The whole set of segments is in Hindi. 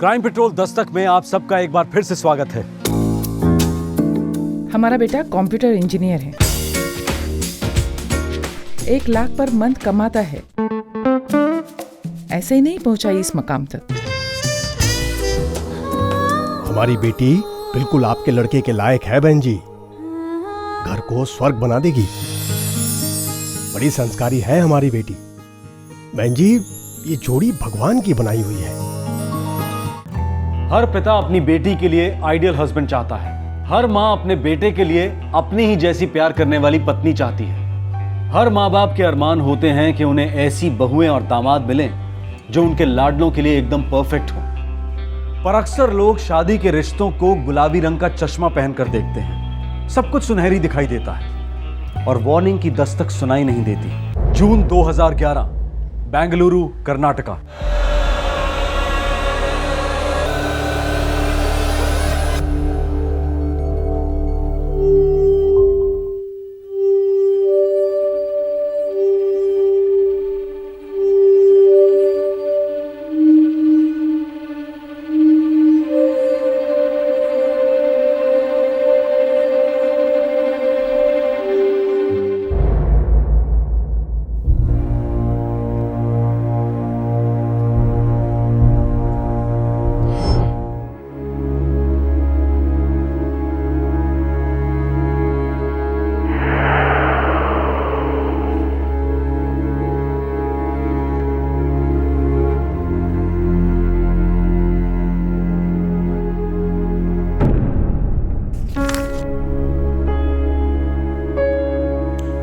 क्राइम पेट्रोल दस्तक में आप सबका एक बार फिर से स्वागत है। हमारा बेटा कंप्यूटर इंजीनियर है, 1 लाख पर मंथ कमाता है। ऐसे ही नहीं पहुंचा इस मकाम तक। हमारी बेटी बिल्कुल आपके लड़के के लायक है बहन जी। घर को स्वर्ग बना देगी। बड़ी संस्कारी है हमारी बेटी। बहन जी, ये जोड़ी भगवान की बनाई हुई है। हर पिता अपनी बेटी के लिए आइडियल हस्बैंड चाहता है। हर माँ अपने बेटे के लिए अपनी ही जैसी प्यार करने वाली पत्नी चाहती है। हर माँ बाप के अरमान होते हैं कि उन्हें ऐसी बहुएं और दामाद मिलें जो उनके लाडलों के लिए एकदम परफेक्ट हो। पर अक्सर लोग शादी के रिश्तों को गुलाबी रंग का चश्मा पहनकर देखते हैं। सब कुछ सुनहरी दिखाई देता है और वार्निंग की दस्तक सुनाई नहीं देती। जून 2011, बेंगलुरु, कर्नाटका।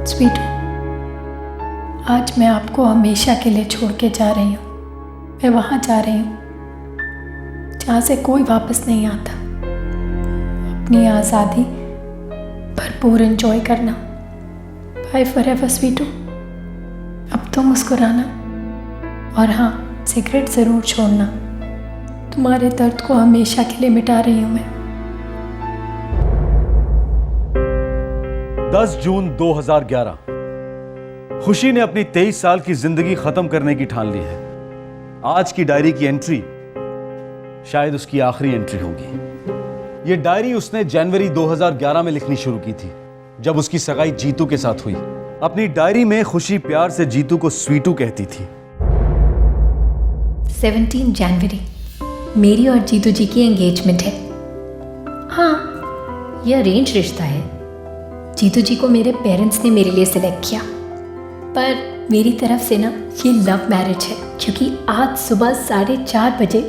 स्वीटू, आज मैं आपको हमेशा के लिए छोड़ के जा रही हूँ। मैं वहाँ जा रही हूँ जहाँ से कोई वापस नहीं आता। अपनी आज़ादी भरपूर एंजॉय करना। Bye forever Sweetu. अब तो मुस्कुराना, और हाँ, सिगरेट ज़रूर छोड़ना। तुम्हारे दर्द को हमेशा के लिए मिटा रही हूँ मैं। 10 जून 2011, खुशी ने अपनी 23 साल की जिंदगी खत्म करने की ठान ली है। आज की डायरी की एंट्री शायद उसकी आखिरी एंट्री होगी। यह डायरी उसने जनवरी 2011 में लिखनी शुरू की थी, जब उसकी सगाई जीतू के साथ हुई। अपनी डायरी में खुशी प्यार से जीतू को स्वीटू कहती थी। 17 जनवरी मेरी और जीतू जी की एंगेजमेंट है। हाँ, यह अरेंज रिश्ता है। जीतू जी को मेरे पेरेंट्स ने मेरे लिए सिलेक्ट किया, पर मेरी तरफ से ना ये लव मैरिज है, क्योंकि आज सुबह 4:30 बजे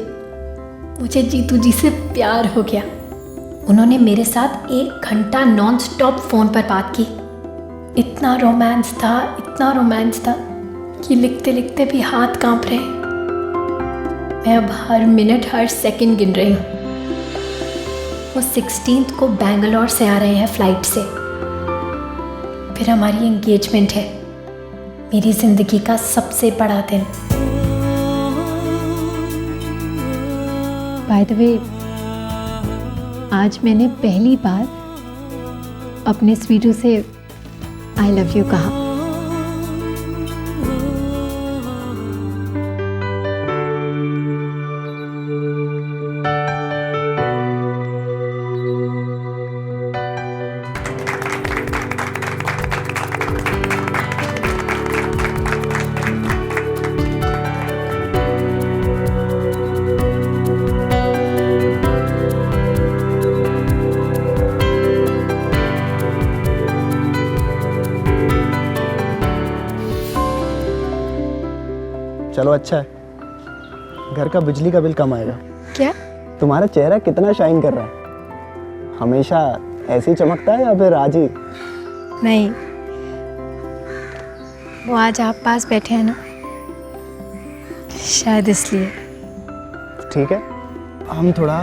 मुझे जीतू जी से प्यार हो गया। उन्होंने मेरे साथ 1 घंटा नॉन स्टॉप फ़ोन पर बात की। इतना रोमांस था कि लिखते लिखते भी हाथ कांप रहे। मैं अब हर मिनट हर सेकंड गिन रही हूँ। वो 16 को बेंगलोर से आ रहे हैं फ्लाइट से। फिर हमारी एंगेजमेंट है, मेरी ज़िंदगी का सबसे बड़ा दिन। बाय द वे, आज मैंने पहली बार अपने स्वीटू से आई लव यू कहा। चलो अच्छा है, घर का बिजली का बिल कम आएगा। क्या? तुम्हारा चेहरा कितना शाइन कर रहा है। हमेशा ऐसे ही चमकता है या फिर आज ही? नहीं, वो आज आप पास बैठे हैं ना, शायद इसलिए। ठीक है, हम थोड़ा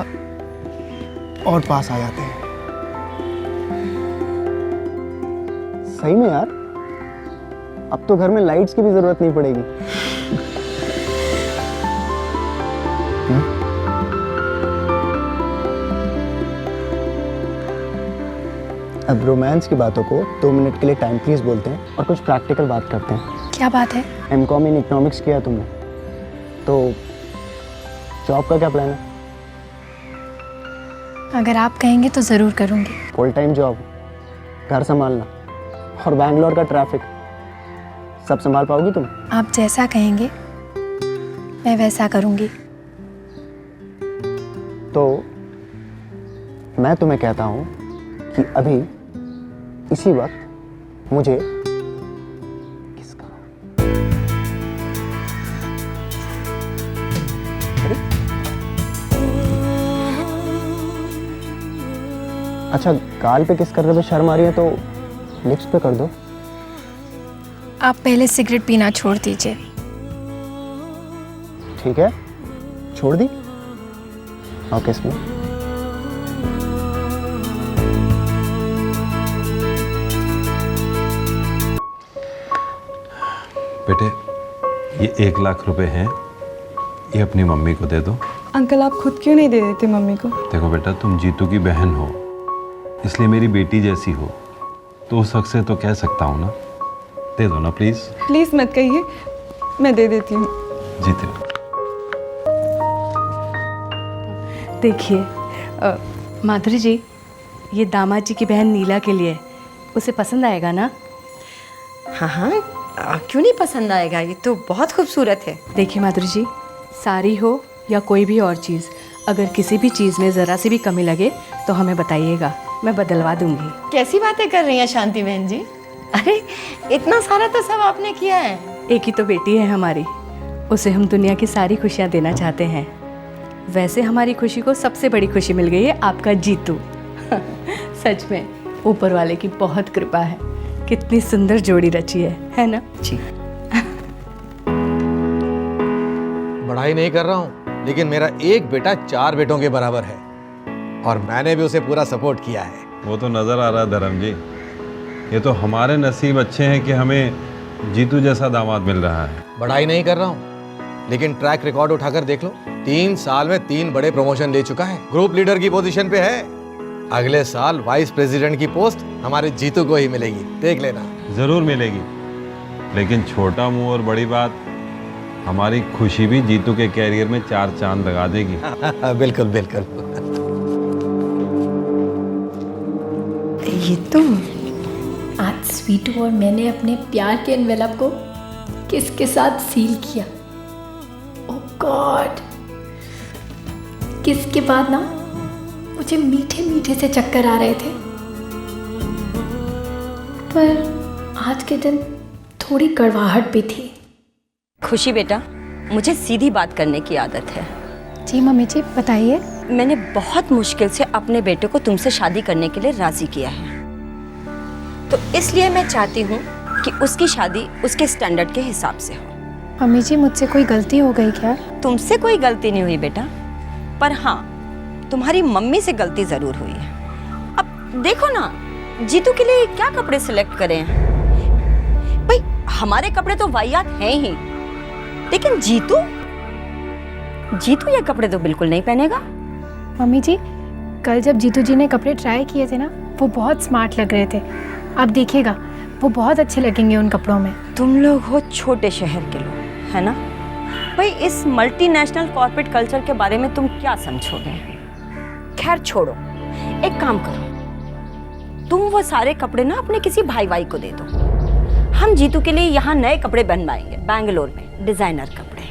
और पास आ जाते हैं। सही में यार, अब तो घर में लाइट्स की भी जरूरत नहीं पड़ेगी। अब रोमांस की बातों को 2 मिनट के लिए टाइम प्लीज बोलते हैं और कुछ प्रैक्टिकल बात करते हैं। क्या बात है? एमकॉम इन इकोनॉमिक्स किया तुमने, तो जॉब का क्या प्लान है? अगर आप कहेंगे तो ज़रूर करूँगी। फुल टाइम जॉब, घर संभालना और बैंगलोर का ट्रैफिक, सब संभाल पाओगी तुम? आप जैसा कहेंगे मैं वैसा करूँगी। तो मैं तुम्हें कहता हूँ कि अभी इसी वक्त मुझे किस करो। अच्छा, गाल पे किस करने में शर्म आ रही है तो लिप्स पे कर दो। आप पहले सिगरेट पीना छोड़ दीजिए। ठीक है, छोड़ दी। और किस में? बेटे, ये 1 लाख रुपए हैं, ये अपनी मम्मी को दे दो। अंकल आप खुद क्यों नहीं दे देते मम्मी को? देखो बेटा, तुम जीतू की बहन हो, इसलिए मेरी बेटी जैसी हो, तो उस हक से तो कह सकता हूँ ना। दे दो ना प्लीज। प्लीज मत कहिए, मैं दे देती हूँ। जीते। देखिए माधुरी जी, ये दामाद जी की बहन नीला के लिए, उसे पसंद आएगा ना? हाँ हाँ, क्यों नहीं पसंद आएगा, ये तो बहुत खूबसूरत है। देखिए माधुरी जी, साड़ी हो या कोई भी और चीज़, अगर किसी भी चीज़ में ज़रा सी भी कमी लगे तो हमें बताइएगा, मैं बदलवा दूंगी। कैसी बातें कर रही हैं शांति बहन जी? अरे इतना सारा तो सब आपने किया है। एक ही तो बेटी है हमारी, उसे हम दुनिया की सारी खुशियाँ देना चाहते हैं। वैसे हमारी खुशी को सबसे बड़ी खुशी मिल गई है आपका जीतू। सच में ऊपर वाले की बहुत कृपा है, कितनी सुंदर जोड़ी रची है ना जी? बढ़ाई नहीं कर रहा हूँ, लेकिन मेरा एक बेटा 4 बेटों के बराबर है और मैंने भी उसे पूरा सपोर्ट किया है। वो तो नजर आ रहा है धर्म जी, ये तो हमारे नसीब अच्छे हैं कि हमें जीतू जैसा दामाद मिल रहा है। बढ़ाई नहीं कर रहा हूँ, लेकिन ट्रैक रिकॉर्ड उठाकर देख लो, 3 साल में 3 बड़े प्रमोशन ले चुका है, ग्रुप लीडर की पोजीशन पे है। अगले साल वाइस प्रेसिडेंट की पोस्ट हमारे जीतू को ही मिलेगी, देख लेना। जरूर मिलेगी, लेकिन छोटा मुंह और बड़ी बात, हमारी खुशी भी जीतू के कैरियर में 4 चांद लगा देगी। बिल्कुल बिल्कुल। ये तो आज स्वीटू और मैंने अपने प्यार के एनवेलप को किसके साथ सील किया। ओह गॉड, किसके बाद ना मुझे मीठे मीठे से चक्कर आ रहे थे, पर आज के दिन थोड़ी कड़वाहट भी थी। खुशी बेटा, मुझे सीधी बात करने की आदत है। जी मम्मी जी बताइए। मैंने बहुत मुश्किल से अपने बेटे को तुमसे शादी करने के लिए राजी किया है, तो इसलिए मैं चाहती हूँ कि उसकी शादी उसके स्टैंडर्ड के हिसाब से हो। मम्मी जी मुझसे कोई गलती हो गई क्या? तुमसे कोई गलती नहीं हुई बेटा, पर हाँ तुम्हारी मम्मी से गलती जरूर हुई है। अब देखो ना, जीतू के लिए क्या कपड़े सिलेक्ट करें भाई? हमारे कपड़े तो वाहियात हैं ही, लेकिन जीतू ये कपड़े तो बिल्कुल नहीं पहनेगा। मम्मी जी, कल जब जीतू जी ने कपड़े ट्राई किए थे ना, वो बहुत स्मार्ट लग रहे थे। आप देखिएगा, वो बहुत अच्छे लगेंगे उन कपड़ों में। तुम लोग हो छोटे शहर के लोग, है ना भाई? इस मल्टीनेशनल कॉर्पोरेट कल्चर के बारे में तुम क्या समझोगे? खैर छोड़ो, एक काम करो, तुम वो सारे कपड़े ना अपने किसी भाई को दे दो। हम जीतू के लिए यहाँ नए कपड़े बनवाएंगे बैंगलोर में, डिजाइनर कपड़े।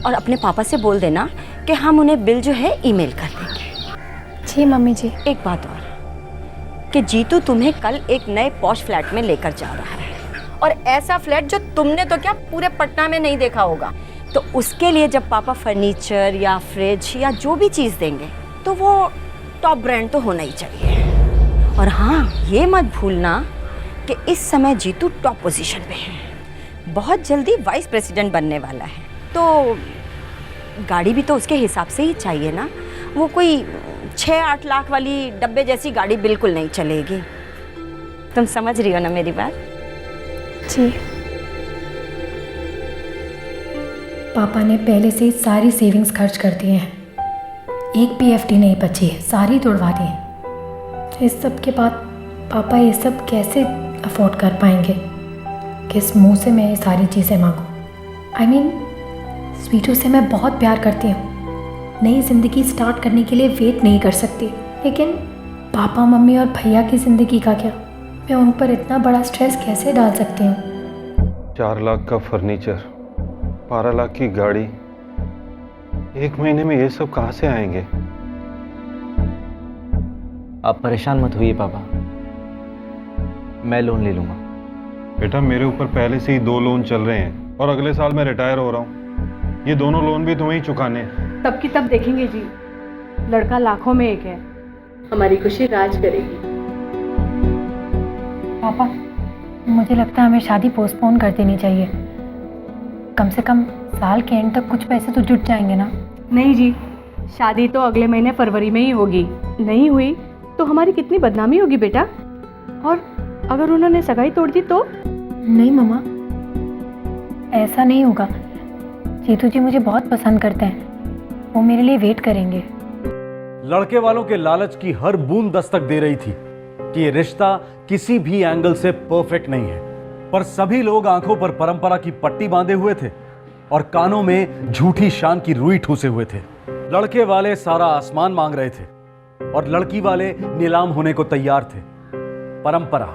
और अपने पापा से बोल देना कि हम उन्हें बिल जो है ईमेल कर देंगे। जी मम्मी जी। एक बात और, कि जीतू तुम्हें कल एक नए पॉश फ्लैट में लेकर जा रहा है, और ऐसा फ्लैट जो तुमने तो क्या पूरे पटना में नहीं देखा होगा। तो उसके लिए जब पापा फर्नीचर या फ्रिज या जो भी चीज़ देंगे, तो वो टॉप ब्रांड तो होना ही चाहिए। और हाँ, ये मत भूलना कि इस समय जीतू टॉप पोजीशन पे है, बहुत जल्दी वाइस प्रेसिडेंट बनने वाला है, तो गाड़ी भी तो उसके हिसाब से ही चाहिए ना। वो कोई 6-8 लाख वाली डब्बे जैसी गाड़ी बिल्कुल नहीं चलेगी। तुम समझ रही हो ना मेरी बात? जी। पापा ने पहले से ही सारी सेविंग्स खर्च कर दिए हैं, एक भी एफडी नहीं बची है, सारी तोड़वा दी है। इस सब के बाद पापा ये सब कैसे अफोर्ड कर पाएंगे? किस मुंह से मैं ये सारी चीज़ें मांगूं? I mean, स्वीटू से मैं बहुत प्यार करती हूँ, नई ज़िंदगी स्टार्ट करने के लिए वेट नहीं कर सकती, लेकिन पापा मम्मी और भैया की ज़िंदगी का क्या? मैं उन पर इतना बड़ा स्ट्रेस कैसे डाल सकती हूँ? 4 लाख का फर्नीचर, 12 लाख की गाड़ी, 1 महीने में ये सब कहाँ से आएंगे? आप परेशान मत होइए पापा, मैं लोन ले लूँगा। बेटा मेरे ऊपर पहले से ही 2 लोन चल रहे हैं और अगले साल मैं रिटायर हो रहा हूँ। ये दोनों लोन भी तुम्हें ही चुकाने हैं। तब की तब देखेंगे जी, लड़का लाखों में एक है, हमारी खुशी राज करेगी। पापा, मुझे लगता है हमें शादी पोस्टपोन कर देनी चाहिए। कम से कम साल के एंड तक कुछ पैसे तो जुट जाएंगे ना। नहीं जी, शादी तो अगले महीने फरवरी में ही होगी। नहीं हुई तो हमारी कितनी बदनामी होगी बेटा। और अगर उन्होंने सगाई तोड़ दी तो? नहीं मम्मा, ऐसा नहीं होगा। जीतू जी मुझे बहुत पसंद करते हैं, वो मेरे लिए वेट करेंगे। लड़के वालों के लालच की हर बूंद दस्तक दे रही थी कि ये रिश्ता किसी भी एंगल से परफेक्ट नहीं है, पर सभी लोग आंखों पर परंपरा की पट्टी बांधे हुए थे और कानों में झूठी शान की रुई ठूसे हुए थे। लड़के वाले सारा आसमान मांग रहे थे और लड़की वाले नीलाम होने को तैयार थे। परंपरा।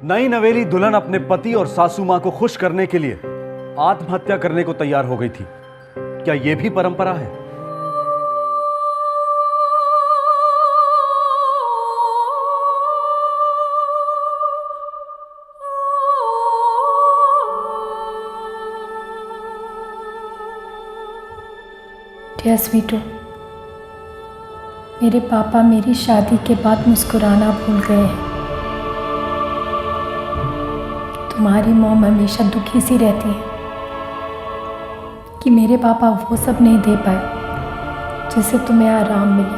नई नवेली दुल्हन अपने पति और सासू मां को खुश करने के लिए आत्महत्या करने को तैयार हो गई थी। क्या यह भी परंपरा है? डियर स्वीटू, मेरे पापा मेरी शादी के बाद मुस्कुराना भूल गए हैं। तुम्हारी मॉम हमेशा दुखी सी रहती है कि मेरे पापा वो सब नहीं दे पाए जिससे तुम्हें आराम मिले।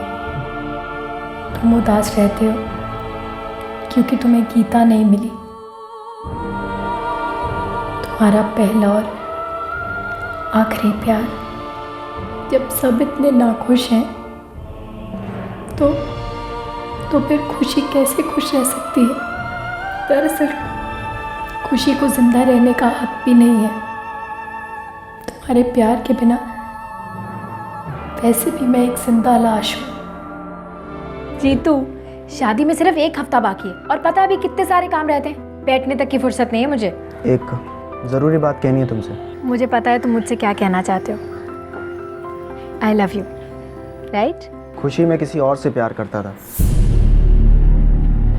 तुम उदास रहते हो क्योंकि तुम्हें गीता नहीं मिली। तुम्हारा पहला और आखिरी प्यार। जब सब इतने नाखुश हैं तो फिर खुशी कैसे खुश रह सकती है? दरअसल खुशी को जिंदा रहने का हक भी नहीं है। तुम्हारे प्यार के बिना वैसे भी मैं एक जिंदा लाश हूँ। जीतू, शादी में सिर्फ 1 हफ्ता बाकी है और पता है अभी कितने सारे काम रहते हैं। बैठने तक की फुर्सत नहीं है मुझे। एक ज़रूरी बात कहनी है तुमसे। मुझे पता है तुम मुझसे क्या कहना चाहते हो। I love you, right? खुशी मैं किसी और से प्यार करता था।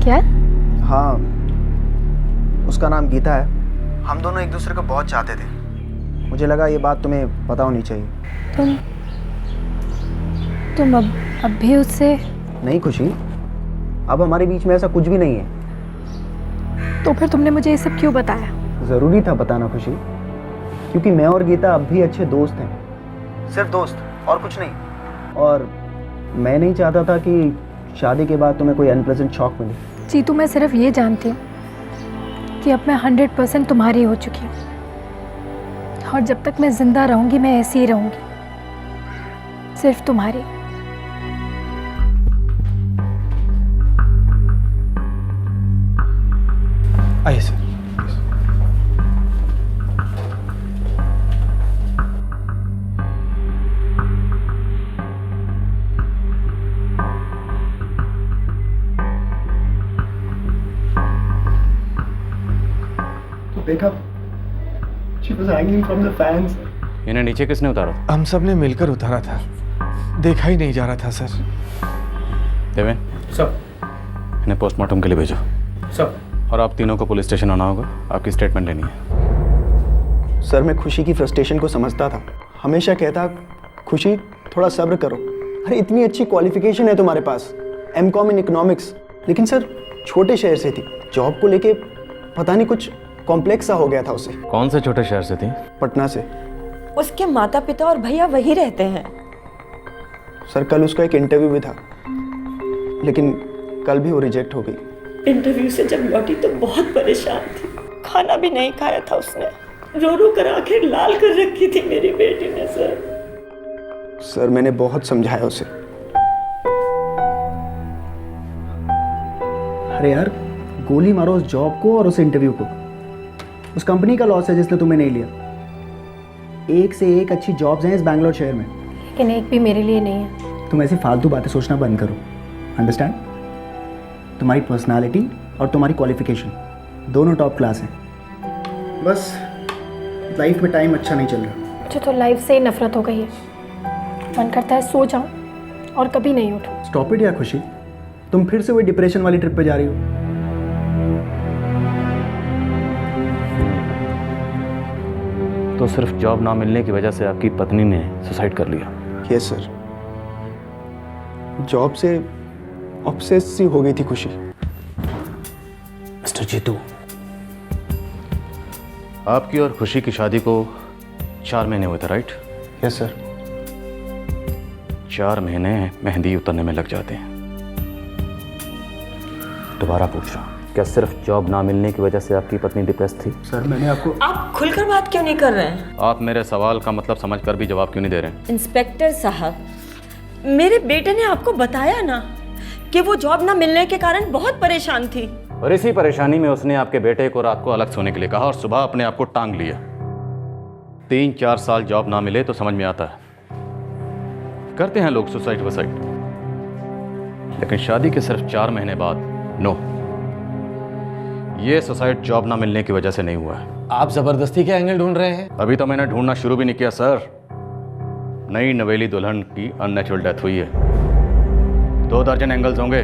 क्या? हाँ, उसका नाम गीता है। हम दोनों एक दूसरे को बहुत चाहते थे। मुझे लगा ये बात तुम्हें पता होनी चाहिए। तुम अब भी उससे? नहीं खुशी, अब हमारे बीच में ऐसा कुछ भी नहीं है। तो फिर तुमने मुझे ये सब क्यों बताया? ज़रूरी था बताना खुशी, क्योंकि मैं और गीता अब भी अच्छे दोस्त हैं। सिर्फ दोस्त और कुछ नहीं। और मैं नहीं चाहता था कि शादी के बाद तुम्हें कोई अनप्लेजेंट शॉक मिले। जीतू, मैं सिर्फ ये जानती हूँ कि अब मैं 100% तुम्हारी हो चुकी हूँ और जब तक मैं जिंदा रहूँगी मैं ऐसी ही रहूँगी, सिर्फ तुम्हारी। आइए सर। देखा, she was hanging from the fans. इन्हें नीचे किसने उतारा? हम सब ने मिलकर उतारा था, देखा ही नहीं जा रहा था सर। देवेन सर। इन्हें पोस्टमार्टम के लिए भेजो सर। और आप तीनों को पुलिस स्टेशन आना होगा, आपकी स्टेटमेंट लेनी है। सर, मैं खुशी की फ्रस्ट्रेशन को समझता था। हमेशा कहता, खुशी थोड़ा सब्र करो। अरे इतनी अच्छी क्वालिफिकेशन है तुम्हारे पास, M.Com इन इकोनॉमिक्स। लेकिन सर छोटे शहर से थी, जॉब को लेके पता नहीं कुछ कॉम्प्लेक्स सा हो गया था उसे। कौन से छोटे शहर से थी? पटना से। उसके माता पिता और भैया वही रहते हैं। सर कल उसका एक इंटरव्यू भी था, लेकिन कल भी वो रिजेक्ट हो गई। इंटरव्यू से जब लौटी तो बहुत परेशान थी, खाना भी नहीं खाया था उसने। रो रो कर आंखें लाल कर रखी थी मेरी बेटी ने। सर मैंने बहुत समझाया उसे। अरे यार, गोली मारो उस जॉब को और उस इंटरव्यू को। उस कंपनी का लॉस है जिसने तुम्हें नहीं लिया। एक से एक अच्छी जॉब्स हैं इस बैंगलोर शहर में। लेकिन एक भी मेरे लिए नहीं है। तुम ऐसी फालतू बातें सोचना बंद करो, अंडरस्टैंड? तुम्हारी पर्सनालिटी और तुम्हारी क्वालिफिकेशन दोनों टॉप क्लास हैं, बस लाइफ में टाइम अच्छा नहीं चल रहा। मुझे तो लाइफ से ही नफरत हो गई है, मन करता है सो जाऊं और कभी नहीं उठूं। स्टॉप इट यार खुशी, तुम फिर से वही डिप्रेशन वाली ट्रिप पे जा रही हो। तो सिर्फ जॉब ना मिलने की वजह से आपकी पत्नी ने सुसाइड कर लिया? यस सर, जॉब से ऑब्सेस सी हो गई थी खुशी। मिस्टर जीतू, आपकी और खुशी की शादी को 4 महीने हुए थे, राइट? Yes sir. 4 महीने मेहंदी उतरने में लग जाते हैं। दोबारा पूछ रहा हूं, क्या सिर्फ जॉब ना मिलने की वजह से आपकी पत्नी डिप्रेस थी? सर मैंने आपको... आप खुलकर बात क्यों नहीं कर रहे हैं? आप मेरे सवाल का मतलब समझकर भी जवाब क्यों नहीं दे रहे हैं? इंस्पेक्टर साहब, मेरे बेटे ने आपको बताया ना कि वो जॉब ना मिलने के कारण बहुत परेशान थी, और इसी परेशानी में उसने आपके बेटे को रात को अलग सोने के लिए कहा और सुबह अपने आप को टांग लिया। 3-4 साल जॉब ना मिले तो समझ में आता है, करते हैं लोग सुसाइड वसाइड, लेकिन शादी के सिर्फ 4 महीने बाद नो, ये सुसाइड जॉब ना मिलने की वजह से नहीं हुआ है। आप जबरदस्ती के एंगल ढूंढ रहे हैं? अभी तो मैंने ढूंढना शुरू भी नहीं किया सर। नई नवेली दुल्हन की अननेचुरल डेथ हुई है, 2 दर्जन एंगल्स होंगे,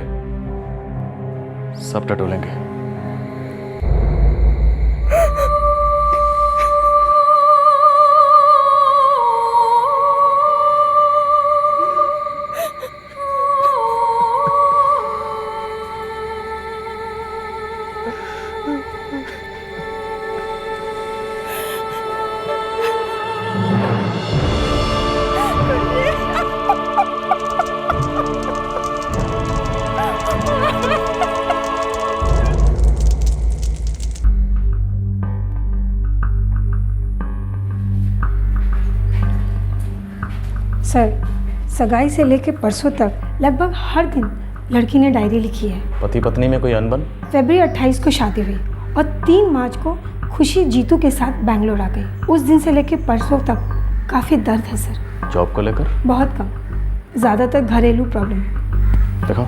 सब टटोलेंगे। सर, सगाई से लेकर परसों तक लगभग हर दिन लड़की ने डायरी लिखी है। पति पत्नी में कोई अनबन? फरवरी 28 को शादी हुई और 3 मार्च को खुशी जीतू के साथ बैंगलोर आ गई। उस दिन से लेकर परसों तक काफ़ी दर्द है सर। जॉब को लेकर? बहुत कम, ज़्यादातर घरेलू प्रॉब्लम। देखो,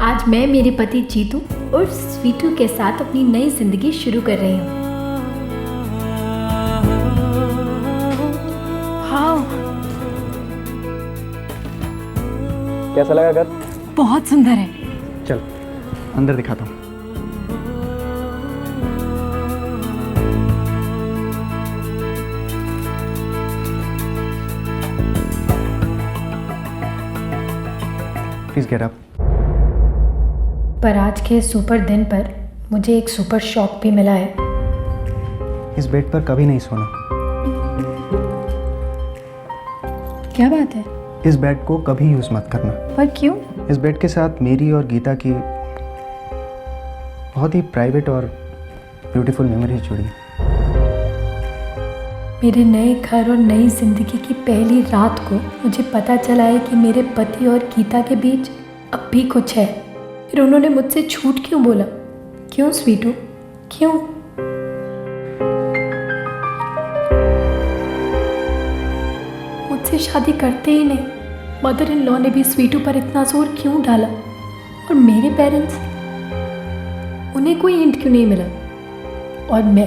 आज मैं मेरे पति जीतू और स्वीटू के साथ अपनी नई जिंदगी शुरू कर रही हूँ। कैसा लगा घर? बहुत सुंदर है। चल अंदर दिखाता हूँ। Please get up. पर आज के सुपर दिन पर मुझे एक सुपर शॉक भी मिला है। इस बेड पर कभी नहीं सोना। क्या बात है? इस बेड को कभी यूज मत करना। पर क्यों? इस बेड के साथ मेरी और गीता की बहुत ही प्राइवेट और ब्यूटीफुल मेमोरीज जुड़ी। मेरे नए घर और नई जिंदगी की पहली रात को मुझे पता चला है कि मेरे पति और गीता के बीच अब भी कुछ है। फिर उन्होंने मुझसे झूठ क्यों बोला? क्यों स्वीटू, क्यों? मुझसे शादी करते ही नहीं मदर इन लॉ ने भी स्वीटू पर इतना जोर क्यों डाला? और मेरे पेरेंट्स, उन्हें कोई हिंट क्यों नहीं मिला? और मैं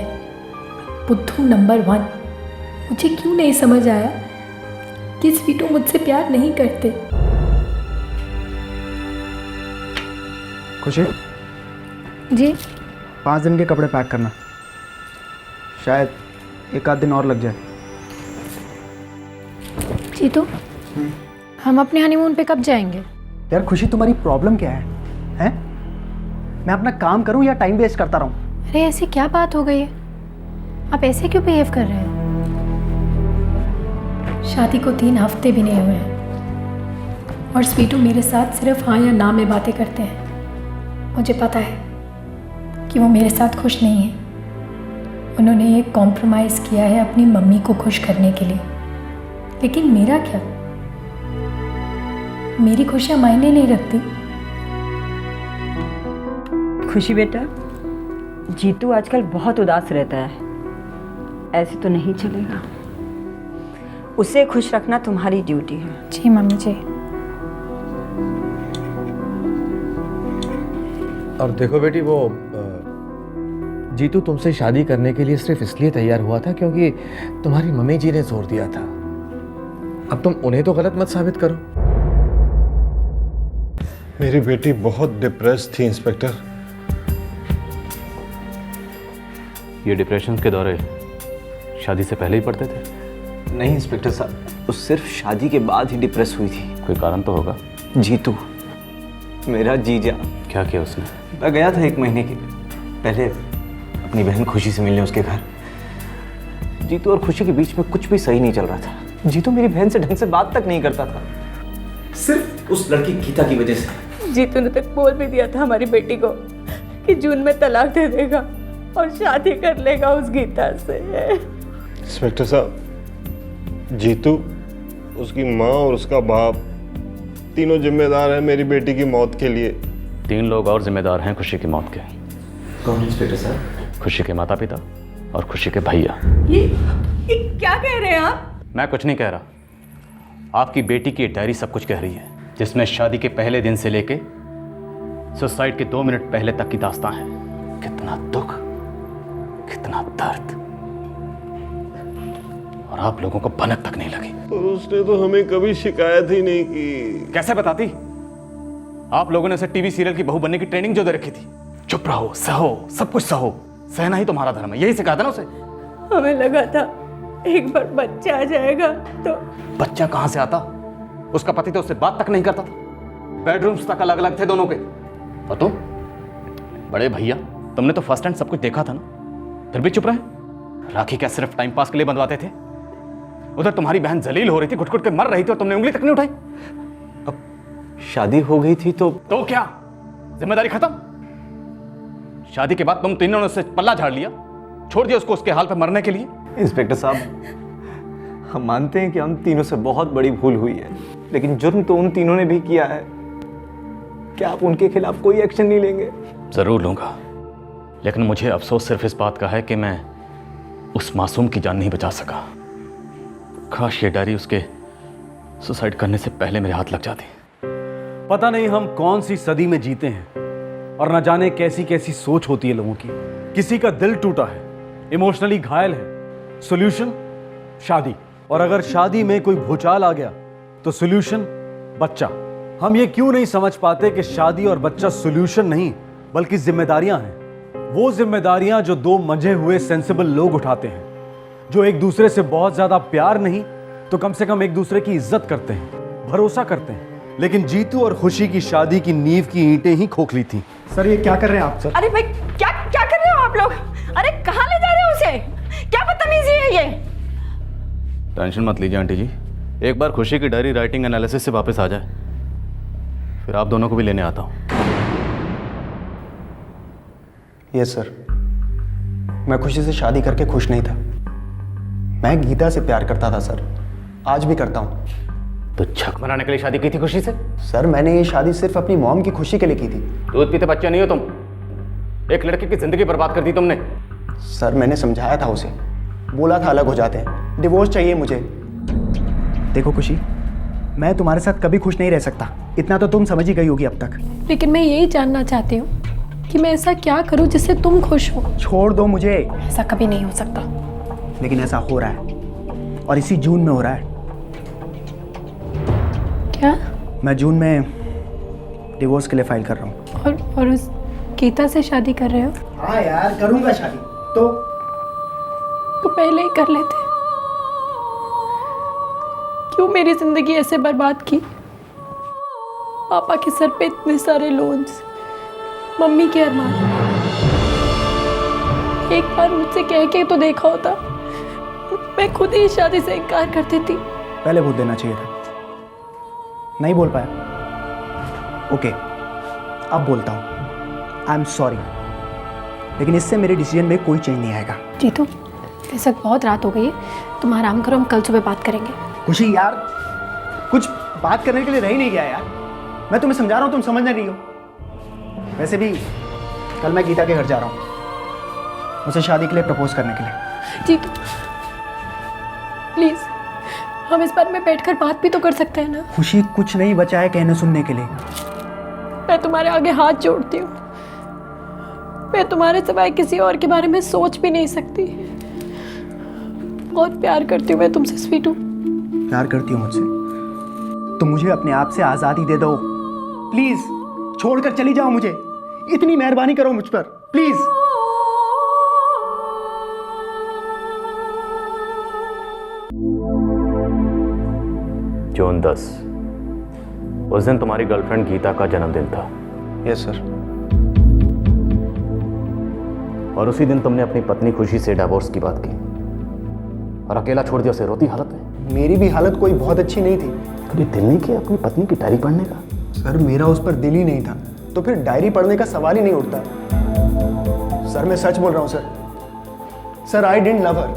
बुद्धू नंबर 1, मुझे क्यों नहीं समझ आया कि स्वीटू मुझसे प्यार नहीं करते? खुशी जी? 5 दिन के कपड़े पैक करना, शायद 1 आध दिन और लग जाए। जीतू, हम अपने हनीमून पे कब जाएंगे? यार खुशी, तुम्हारी प्रॉब्लम क्या है? हैं? मैं अपना काम करूं या टाइम वेस्ट करता रहूं? अरे ऐसी क्या बात हो गई है? आप ऐसे क्यों बिहेव कर रहे हैं? शादी को 3 हफ्ते भी नहीं हुए हैं और स्वीटू मेरे साथ सिर्फ हाँ या ना में बातें करते हैं। मुझे पता है कि वो मेरे साथ खुश नहीं है। उन्होंने एक कॉम्प्रोमाइज़ किया है अपनी मम्मी को खुश करने के लिए, लेकिन मेरा क्या? मेरी खुशियाँ मायने नहीं रखती। खुशी बेटा, जीतू आजकल बहुत उदास रहता है। ऐसे तो नहीं चलेगा। उसे खुश रखना तुम्हारी ड्यूटी है। जी मम्मी जी। और देखो बेटी, वो जीतू तुमसे शादी करने के लिए सिर्फ इसलिए तैयार हुआ था क्योंकि तुम्हारी मम्मी जी ने जोर दिया था। अब तुम उन्हें तो गलत मत साबित करो। मेरी बेटी बहुत डिप्रेस थी इंस्पेक्टर। ये डिप्रेशन के दौरे शादी से पहले ही पड़ते थे? नहीं इंस्पेक्टर साहब, वो सिर्फ शादी के बाद ही डिप्रेस हुई थी। कोई कारण तो होगा। जीतू, मेरा जीजा। क्या किया उसने? मैं गया था 1 महीने के पहले अपनी बहन खुशी से मिलने उसके घर। जीतू और खुशी के बीच में कुछ भी सही नहीं चल रहा था। जीतू मेरी बहन से ढंग से बात तक नहीं करता था, सिर्फ उस लड़की गीता की वजह से। जीतू ने तक बोल भी दिया था हमारी बेटी को कि जून में तलाक दे देगा और शादी कर लेगा उस गीता से। इंस्पेक्टर साहब, जीतू, उसकी माँ और उसका बाप तीनों जिम्मेदार हैं मेरी बेटी की मौत के लिए। 3 लोग और जिम्मेदार हैं खुशी की मौत के। कौन इंस्पेक्टर साहब? खुशी के माता पिता और खुशी के भैया। ये क्या कह रहे हैं आप? मैं कुछ नहीं कह रहा। आपकी बेटी की डायरी सब कुछ कह रही है, जिसमें शादी के पहले दिन से लेके सुसाइड के 2 मिनट पहले तक की दास्तां है। कितना दुख, कितना दर्द, और आप लोगों को भनक तक नहीं लगी। और उसने तो हमें कभी शिकायत ही नहीं की। कैसे बताती? आप लोगों ने उसे टीवी सीरियल की बहू बनने की ट्रेनिंग जो दे रखी थी। चुप रहो, सहो, सब कुछ सहो। सहना ही तुम्हारा धर्म है, यही सिखाया था ना उसे। हमें लगा था एक बार बच्चा आ जाएगा तो। बच्चा कहां से आता? उसका पति तो उससे बात तक नहीं करता था। बेडरूम्स तक अलग अलग थे दोनों के। और तुम बड़े भैया, तुमने तो फर्स्ट हैंड सब कुछ देखा था ना, फिर भी चुप रहे। राखी क्या सिर्फ टाइम पास के लिए बंधवाते थे? उधर तुम्हारी बहन जलील हो रही थी, घुट घुट के मर रही थी, और तुमने उंगली तक नहीं उठाई। अब शादी हो गई थी तो क्या जिम्मेदारी खत्म? शादी के बाद तुम तीनों ने उससे पल्ला झाड़ लिया, छोड़ दिया उसको उसके हाल पे मरने के लिए। इंस्पेक्टर साहब, हम मानते हैं कि हम तीनों से बहुत बड़ी भूल हुई है, लेकिन जुर्म तो उन तीनों ने भी किया है। क्या आप उनके खिलाफ कोई एक्शन नहीं लेंगे? जरूर लूंगा, लेकिन मुझे अफसोस सिर्फ इस बात का है कि मैं उस मासूम की जान नहीं बचा सका। काश ये डायरी उसके सुसाइड करने से पहले मेरे हाथ लग जाती। पता नहीं हम कौन सी सदी में जीते हैं, और न जाने कैसी कैसी सोच होती है लोगों की। किसी का दिल टूटा है, इमोशनली घायल है, सॉल्यूशन शादी। और अगर शादी में कोई भूचाल आ गया तो सॉल्यूशन बच्चा। हम ये क्यों नहीं समझ पाते कि शादी और बच्चा सॉल्यूशन नहीं बल्कि जिम्मेदारियां हैं। वो जिम्मेदारियां जो 2 मंझे हुए सेंसिबल लोग उठाते हैं, जो एक दूसरे से बहुत ज्यादा प्यार नहीं तो कम से कम एक दूसरे की इज्जत करते हैं, भरोसा करते हैं। लेकिन जीतू और खुशी की शादी की नींव की ईंटें ही खोखली थी। सर, ये क्या कर रहे हैं आप? सर, अरे भाई, क्या क्या कर रहे हो आप लोग? अरे कहाँ ले जा रहे हो उसे? क्या बदतमीजी है ये? टेंशन मत लीजिए आंटी जी, एक बार खुशी की डायरी राइटिंग एनालिसिस से वापस आ जाए, फिर आप दोनों को भी लेने आता हूं। यस सर, मैं खुशी से शादी करके खुश नहीं था। मैं गीता से प्यार करता था सर, आज भी करता हूं। तो छक मनाने के लिए शादी की थी खुशी से? सर, मैंने ये शादी सिर्फ अपनी मॉम की खुशी के लिए की थी। दूध पीते बच्चे नहीं हो तुम, एक लड़के की जिंदगी बर्बाद कर दी तुमने। सर, मैंने समझाया था उसे, बोला था अलग हो जाते हैं, डिवोर्स चाहिए मुझे। देखो खुशी, मैं तुम्हारे साथ कभी खुश नहीं रह सकता, इतना तो तुम समझ ही गई होगी अब तक। लेकिन मैं यही जानना चाहती हूँ कि मैं ऐसा क्या करूँ जिससे तुम खुश हो। छोड़ दो मुझे। ऐसा कभी नहीं हो सकता। लेकिन ऐसा हो रहा है, और इसी जून में हो रहा है। क्या? मैं जून में डिवोर्स के लिए फाइल कर रहा हूँ। और उस गीता से शादी कर रहे हो? हाँ यार, करूँगा शादी। तो पहले ही कर लेते। क्यों मेरी जिंदगी ऐसे बर्बाद की? पापा के सर पे इतने सारे लोन्स, मम्मी के अरमान। एक बार मुझसे कह के तो देखा होता, मैं खुद ही शादी से इनकार कर देती। पहले बोल देना चाहिए था, नहीं बोल पाया। ओके, अब बोलता हूँ, आई एम सॉरी, लेकिन इससे मेरे डिसीजन में कोई चेंज नहीं आएगा। जीतू, वैसे बहुत रात हो गई है, तुम आराम करो, हम कल सुबह बात करेंगे। खुशी यार, कुछ बात करने के लिए रह ही नहीं गया यार। मैं तुम्हें समझा रहा हूँ, तुम समझ नहीं रही हो। वैसे भी कल मैं गीता के घर जा रहा हूँ, उसे शादी के लिए प्रपोज करने के लिए। जीतू प्लीज हम इस बारे में बैठकर बात भी तो कर सकते हैं ना। खुशी, कुछ नहीं बचा है कहने सुनने के लिए। मैं तुम्हारे आगे हाथ जोड़ती हूँ, मैं तुम्हारे सिवाय किसी और के बारे में सोच भी नहीं सकती। बहुत प्यार करती हूँ मैं तुमसे स्वीटू। प्यार करती हो मुझसे तो मुझे अपने आप से आज़ादी दे दो प्लीज। छोड़कर चली जाओ मुझे, इतनी मेहरबानी करो मुझ पर प्लीज। जून 10, उस दिन तुम्हारी गर्लफ्रेंड गीता का जन्मदिन था। Yes sir. और उसी दिन तुमने अपनी पत्नी खुशी से डिवोर्स की बात की और अकेला छोड़ दिया उसे रोती हालत में। मेरी भी हालत कोई बहुत अच्छी नहीं थी। कभी दिल नहीं किया अपनी पत्नी की डायरी पढ़ने का? सर मेरा उस पर दिल ही नहीं था, तो फिर डायरी पढ़ने का सवाल ही नहीं उठता। सर मैं सच बोल रहा हूँ sir. Sir I didn't love हर।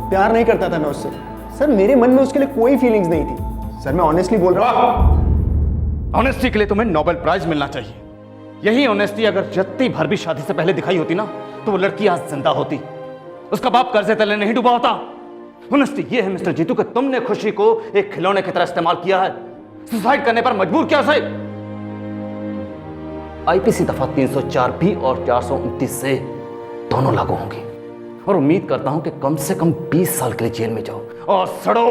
प्यार नहीं करता था मैं उससे। सर मेरे मन में उसके लिए कोई फीलिंग्स नहीं थी। सर मैं ऑनेस्टली बोल रहा हूँ। ऑनेस्टी के लिए तुम्हें नोबेल प्राइज मिलना चाहिए। यही ऑनेस्टी अगर जत्ती भर भी शादी से पहले दिखाई होती ना, तो वो लड़की आज जिंदा होती, उसका बाप कर्जे तले नहीं डूबा होता। ऑनेस्टी ये है मिस्टर जीतू कि तुमने खुशी को एक खिलौने की तरह इस्तेमाल किया है, सुसाइड करने पर मजबूर किया उसे। आईपीसी दफा 304 और 429 से दोनों लागू होंगी और उम्मीद करता हूं कि कम से कम 20 साल के लिए जेल में जाओ और सड़ो।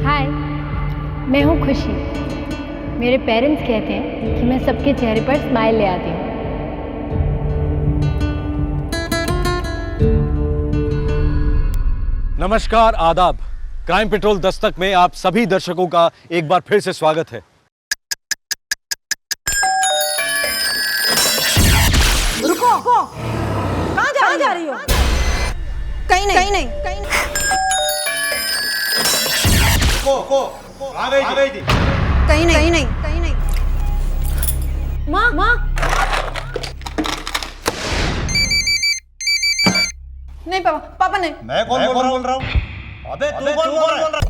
हाय, मैं हूँ खुशी। मेरे पेरेंट्स कहते हैं कि मैं सबके चेहरे पर स्माइल ले आती हूँ। नमस्कार, आदाब। क्राइम पेट्रोल दस्तक में आप सभी दर्शकों का एक बार फिर से स्वागत है। रुको, कहाँ जा रही हो? कहीं नहीं। कहीं नहीं। माँ। नहीं पापा नहीं। मैं कौन बोल रहा हूँ? अबे तू कौन बोल रहा है?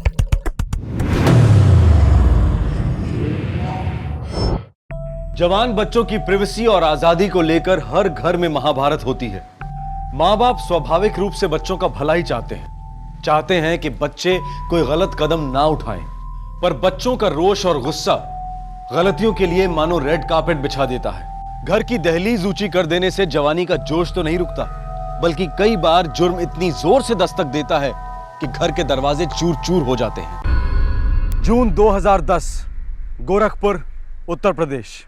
जवान बच्चों की प्रिवेसी और आजादी को लेकर हर घर में महाभारत होती है। माँ बाप स्वाभाविक रूप से बच्चों का भला ही चाहते हैं कि बच्चे कोई गलत कदम ना उठाएं, पर बच्चों का रोष और गुस्सा गलतियों के लिए मानो रेड कार्पेट बिछा देता है। घर की दहलीज ऊंची कर देने से जवानी का जोश तो नहीं रुकता, बल्कि कई बार जुर्म इतनी जोर से दस्तक देता है कि घर के दरवाजे चूर चूर हो जाते हैं। जून 2010, गोरखपुर, उत्तर प्रदेश।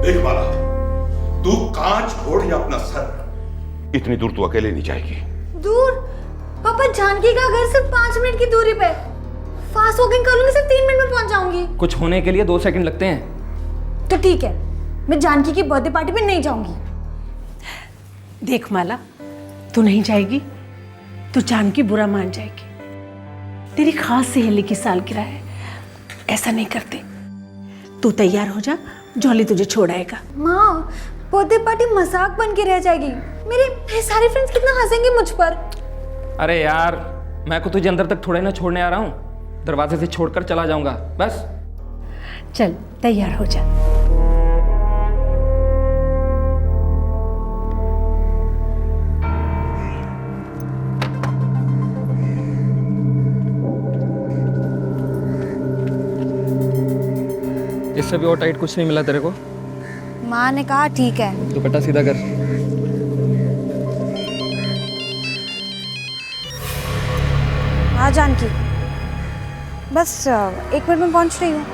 देख माला, तू कांच फोड़ या अपना सर, इतनी दूर तू अकेले नहीं जाएगी। दूर? पापा जानकी का घर सिर्फ 5 मिनट की दूरी पे। फास्ट वॉकिंग कर लूंगी, सिर्फ 3 मिनट में पहुंच जाऊंगी। कुछ होने के लिए 2 सेकंड लगते हैं। तो ठीक है, मैं जानकी की बर्थडे पार्टी में नहीं जाऊंगी। देख माला, तू नहीं जाएगी तो जानकी बुरा मान जाएगी। तेरी खास सहेली की सालगिरह है, ऐसा नहीं करते। तू तैयार हो जा, जॉली तुझे छोड़ आएगा। माँ, बर्थडे पार्टी मजाक बन के रह जाएगी। मेरे सारे फ्रेंड्स कितना हंसेंगे मुझ पर। अरे यार, मैं को तुझे अंदर तक थोड़े ना छोड़ने आ रहा हूँ, दरवाजे से छोड़कर चला जाऊंगा बस। चल तैयार हो जा। इससे भी और टाइट कुछ नहीं मिला तेरे को? माँ ने कहा ठीक है। दुपट्टा सीधा कर। हाँ जानकी, बस 1 मिनट में पहुँच रही हूँ।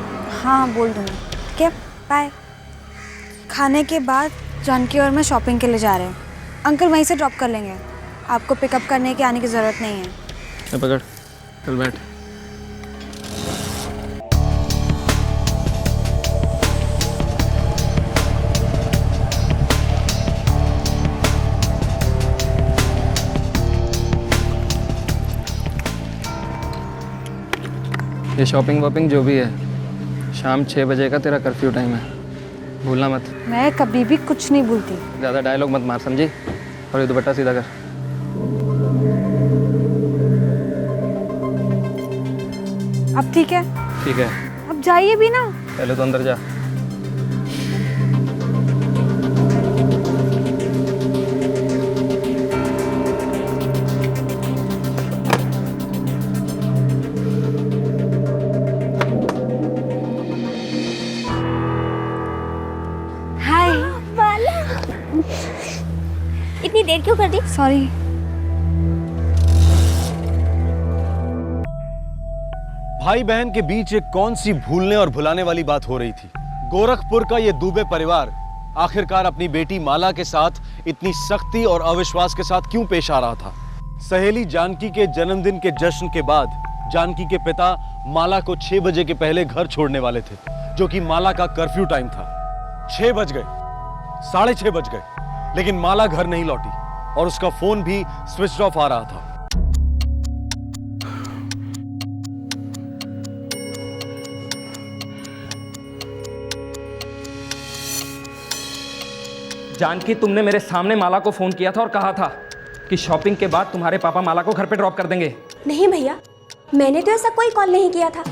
हाँ बोल दूँगी, ठीक है, बाय। खाने के बाद जानकी और मैं शॉपिंग के लिए जा रहे हैं। अंकल वहीं से ड्रॉप कर लेंगे, आपको पिकअप करने के आने की ज़रूरत नहीं है। पकड़, चल बैठ। ये शॉपिंग वॉपिंग जो भी है, शाम 6 बजे का तेरा कर्फ्यू टाइम है। भूलना मत। मैं कभी भी कुछ नहीं भूलती। ज़्यादा डायलॉग मत मार, समझी? और ये दुपट्टा सीधा कर। अब ठीक है? ठीक है। अब जाइए भी ना। पहले तो अंदर जा। हाय। इतनी देर क्यों कर दी? सॉरी। भाई बहन के बीच एक कौन सी भूलने और भुलाने वाली बात हो रही थी। गोरखपुर का ये दुबे परिवार आखिरकार अपनी बेटी माला के साथ इतनी सख्ती और अविश्वास के साथ क्यों पेश आ रहा था? सहेली जानकी के जन्मदिन के जश्न के बाद जानकी के पिता माला को 6 बजे के पहले घर छोड़ने वाले थे, जो कि माला का कर्फ्यू टाइम था। 6 बज गए, 6:30 बज गए, लेकिन माला घर नहीं लौटी और उसका फोन भी स्विच ऑफ आ रहा था। जानकी, तुमने मेरे सामने माला को फोन किया था और कहा था कि शॉपिंग के बाद तुम्हारे पापा माला को घर पे ड्रॉप कर देंगे। नहीं भैया, मैंने तो ऐसा कोई कॉल नहीं किया था।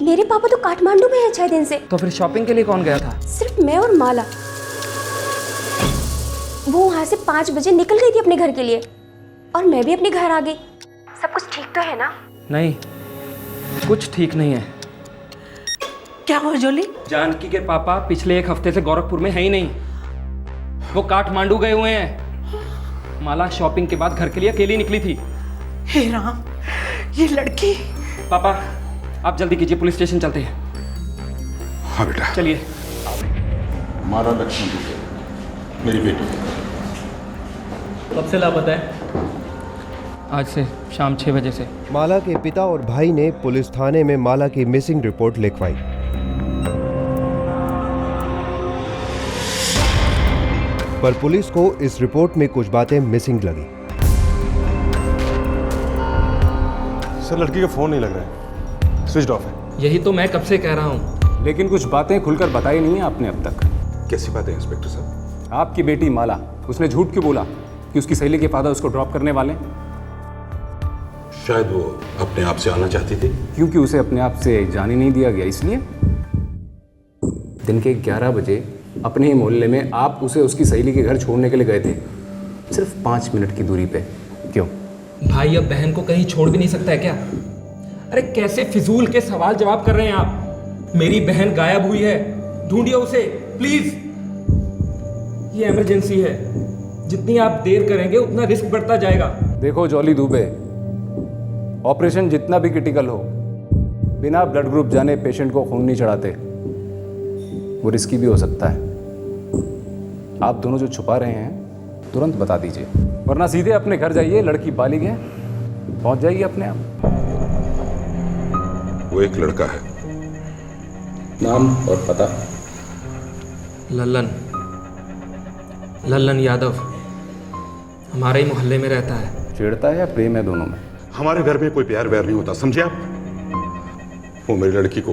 मेरे पापा तो काठमांडू में हैं 6 दिन से। तो फिर शॉपिंग के लिए कौन गया था? सिर्फ मैं और माला। वो वहां से 5 बजे निकल गई थी अपने घर के लिए और मैं भी अपने घर आ गई। सब कुछ ठीक तो है ना? नहीं, कुछ ठीक नहीं है। क्या हुआ जोली? जानकी के पापा पिछले 1 हफ्ते से गोरखपुर में है ही नहीं। वो काठमांडू गए हुए हैं। माला शॉपिंग के बाद घर के लिए अकेली निकली थी। हे राम, ये लड़की। पापा, आप जल्दी कीजिए, पुलिस स्टेशन चलते हैं। हाँ बेटा, चलिए। माला लक्ष्मण मेरी बेटी कब से लापता है? आज से शाम 6 बजे से। माला के पिता और भाई ने पुलिस थाने में माला की मिसिंग रिपोर्ट लिखवाई। पर पुलिस को इस रिपोर्ट में कुछ बातें मिसिंग लगी। सर, लड़की का फोन नहीं लग रहा है, स्विच ऑफ है। यही तो मैं कब से कह रहा हूँ। लेकिन कुछ बातें खुलकर बताई नहीं है आपने अब तक। कैसी बातें इंस्पेक्टर साहब? आपकी बेटी माला, उसने झूठ क्यों बोला कि उसकी सहेली के फादर उसको ड्रॉप करने वाले? शायद वो अपने आप से आना चाहती थी। क्योंकि उसे अपने आप से जाने नहीं दिया गया, इसलिए। दिन के 11 बजे अपने ही मोहल्ले में आप उसे उसकी सहेली के घर छोड़ने के लिए गए थे, सिर्फ 5 मिनट की दूरी पे। क्यों? भाई अब बहन को कहीं छोड़ भी नहीं सकता है क्या? अरे कैसे फिजूल के सवाल जवाब कर रहे हैं आप? मेरी बहन गायब हुई है, ढूंढिए उसे प्लीज। ये इमरजेंसी है, जितनी आप देर करेंगे उतना रिस्क बढ़ता जाएगा। देखो जॉली दुबे, ऑपरेशन जितना भी क्रिटिकल हो, बिना ब्लड ग्रुप जाने पेशेंट को खून नहीं चढ़ाते। वो रिस्की भी हो सकता है। आप दोनों जो छुपा रहे हैं तुरंत बता दीजिए, वरना सीधे अपने घर जाइए। लड़की बालिग है, पहुंच जाएगी अपने आप। वो एक लड़का है। नाम और पता? लल्लन यादव, हमारे ही मोहल्ले में रहता है। छेड़ता है या प्रेम है दोनों में? हमारे घर में कोई प्यार व्यार नहीं होता, समझे आप? वो मेरी लड़की को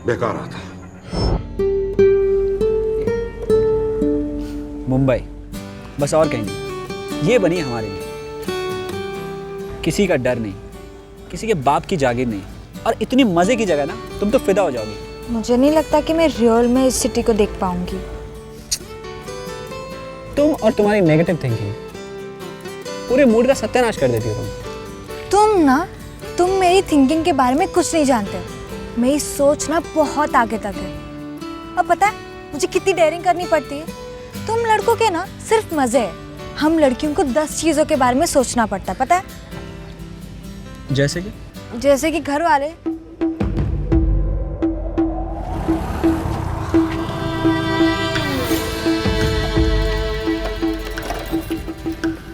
बहका रहा था। मुंबई, बस और कहीं नहीं। ये बनी हमारे लिए। किसी का डर नहीं, किसी के बाप की जागीर नहीं, और इतनी मजे की जगह ना, तुम तो फिदा हो जाओगी। मुझे नहीं लगता कि मैं रियल में इस सिटी को देख पाऊंगी। तुम और तुम्हारी नेगेटिव थिंकिंग पूरे मूड का सत्यानाश कर देती हो। तुम मेरी थिंकिंग के बारे में कुछ नहीं जानते हो। मेरी सोच ना बहुत आगे तक है। अब पता है मुझे कितनी डेयरिंग करनी पड़ती है। तुम लड़कों के ना सिर्फ मजे है, हम लड़कियों को 10 चीजों के बारे में सोचना पड़ता है, पता है? जैसे कि घर वाले।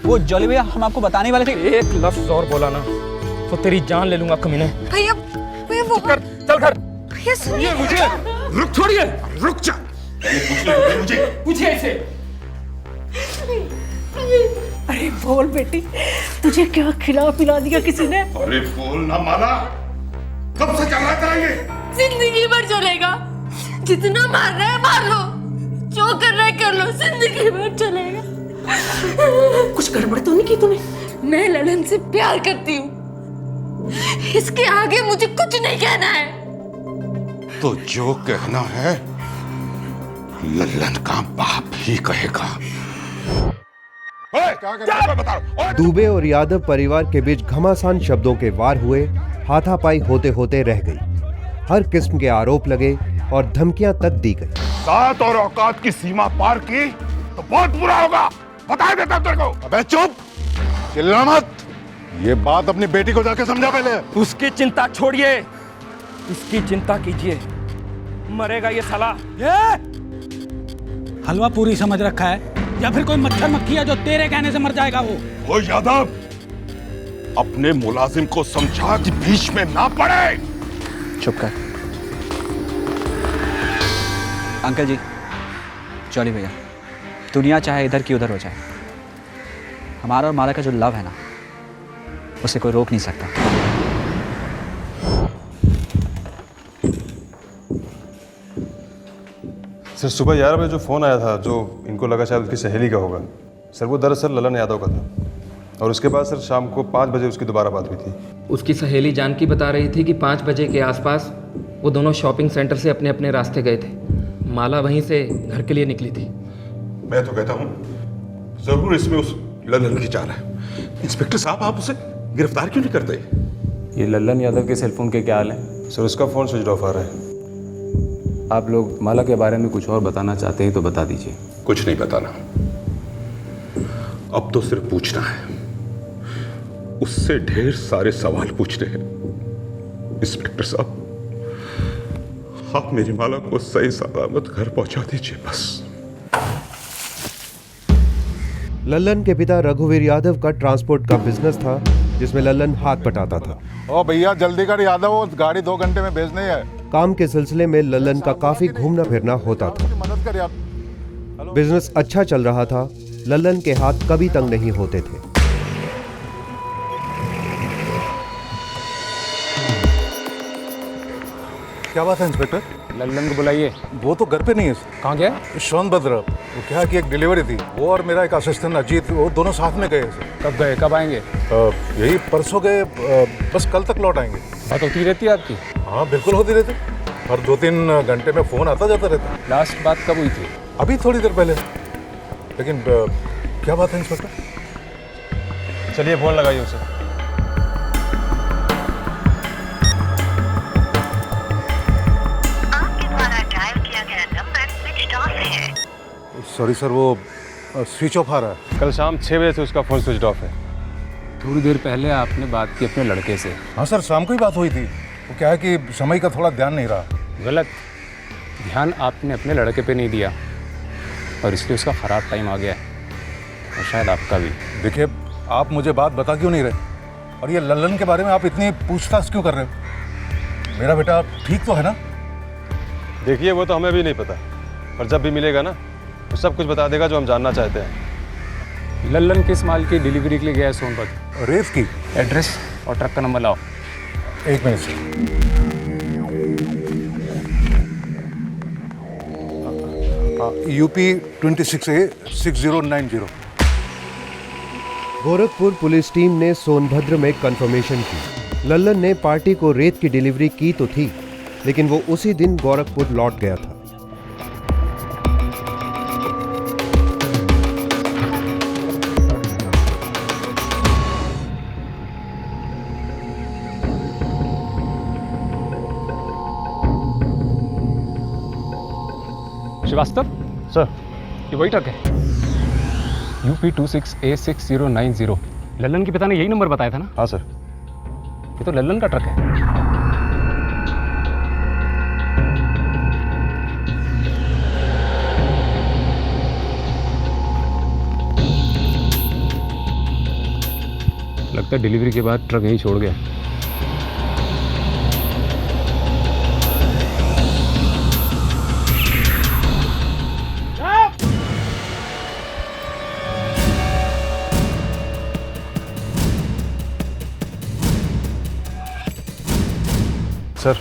वो जॉली भैया, हम आपको बताने वाले थे। एक लफ्ज और बोला ना तो तेरी जान ले लूंगा कमीने। भैया वो चल घर। भैया सुनिए मुझे। रुक, छोड़िए, रुक जा। मुझे पूछिए इसे। अरे बोल बेटी, तुझे क्या खिला पिला दिया किसी ने? अरे बोल ना माला, कब से चल रहा था ये? जिंदगी भर चलेगा। जितना मार रहे हैं मार लो, जो कर रहे कर लो, जिंदगी भर चलेगा। कुछ गड़बड़ तो नहीं की तूने? मैं ललन से प्यार करती हूँ, इसके आगे मुझे कुछ नहीं कहना है। तो जो कहना है लल्लन का बाप ही कहेगा। दुबे और यादव परिवार के बीच घमासान शब्दों के वार हुए, हाथापाई होते होते रह गई। हर किस्म के आरोप लगे और धमकियां तक दी गई। सात और औकात की सीमा पार की तो बहुत बुरा होगा, बता देता तेरे को। अबे चुप, चिल्ला मत। ये बात अपनी बेटी को जाके समझा पहले। उसकी चिंता छोड़िए, इसकी चिंता कीजिए। मरेगा ये साला। हलवा पूरी समझ रखा है या फिर कोई मच्छर मक्खी है जो तेरे कहने से मर जाएगा? वो यादव, अपने मुलाजिम को समझा कि बीच में ना पड़े। चुप कर। अंकल जी, चलिए भैया, दुनिया चाहे इधर की उधर हो जाए, हमारा और माला का जो लव है ना, उसे कोई रोक नहीं सकता। सर सुबह 11 बजे जो फ़ोन आया था, जो इनको लगा शायद उसकी सहेली का होगा, सर वो दरअसल ललन यादव का था। और उसके बाद सर शाम को 5 बजे उसकी दोबारा बात हुई थी। उसकी सहेली जानकी बता रही थी कि 5 बजे के आसपास वो दोनों शॉपिंग सेंटर से अपने अपने रास्ते गए थे। माला वहीं से घर के लिए निकली थी। मैं तो कहता हूँ जरूर इसमें उस ललन की चाल है। इंस्पेक्टर साहब, आप उसे गिरफ्तार क्यों नहीं करते? ये ललन यादव के सेलफोन के क्या हाल है? सर उसका फ़ोन स्विच ऑफ आ रहा है। आप लोग माला के बारे में कुछ और बताना चाहते हैं तो बता दीजिए। कुछ नहीं बताना, अब तो सिर्फ पूछना है। उससे ढेर सारे सवाल पूछने हैं। इंस्पेक्टर साहब, आप मेरी माला को सही सलामत घर पहुंचा दीजिए बस। लल्लन के पिता रघुवीर यादव का ट्रांसपोर्ट का बिजनेस था, जिसमें लल्लन हाथ बटाता था। ओ भैया जल्दी कर यादव, गाड़ी 2 घंटे में भेजनी है। काम के सिलसिले में लल्लन का काफी घूमना फिरना होता था। मदद कर यार। बिजनेस अच्छा चल रहा था, लल्लन के हाथ कभी तंग नहीं होते थे। क्या बात है इंस्पेक्टर? लल्लन को बुलाइए। वो तो घर पे नहीं है। कहाँ गया? सोनभद्र। वो क्या कि एक डिलीवरी थी, वो और मेरा एक असिस्टेंट अजीत, वो दोनों साथ में गए। कब गए, कब आएंगे? यही परसों गए, बस कल तक लौट आएंगे। बात होती रहती है आपकी? हाँ बिल्कुल होती रहती, हर 2-3 घंटे में फ़ोन आता जाता रहता। लास्ट बात कब हुई थी? अभी थोड़ी देर पहले। लेकिन क्या बात है इंस्पेक्टर? चलिए फ़ोन लगाइए उसे। सॉरी सर, वो स्विच ऑफ आ रहा है। कल शाम 6 बजे से उसका फ़ोन स्विच ऑफ है। थोड़ी देर पहले आपने बात की अपने लड़के से। हाँ सर, शाम को ही बात हुई थी। वो क्या है कि समय का थोड़ा ध्यान नहीं रहा। गलत ध्यान आपने अपने लड़के पे नहीं दिया और इसलिए उसका ख़राब टाइम आ गया है, और शायद आपका भी। देखिए, आप मुझे बात बता क्यों नहीं रहे, और ये लल्लन के बारे में आप इतनी पूछताछ क्यों कर रहे हो? मेरा बेटा ठीक तो है ना? देखिए वो तो हमें भी नहीं पता, पर जब भी मिलेगा ना तो सब कुछ बता देगा जो हम जानना चाहते हैं। लल्लन किस माल की डिलीवरी के लिए गया है सोनभद्र? रेत की। एड्रेस और ट्रक का नंबर लाओ। 1 मिनट से। UP 26A 6090। Gorakhpur police team ने सोनभद्र में कंफर्मेशन की। लल्लन ने पार्टी को रेत की डिलीवरी की तो थी, लेकिन वो उसी दिन गोरखपुर लौट गया था। श्रीवास्तव सर, ये वही ट्रक है? UP 26A 6090। लल्लन के पिता ने यही नंबर बताया था ना? हाँ सर। ये तो लल्लन का ट्रक है। लगता है डिलीवरी के बाद ट्रक यहीं छोड़ गया। सर,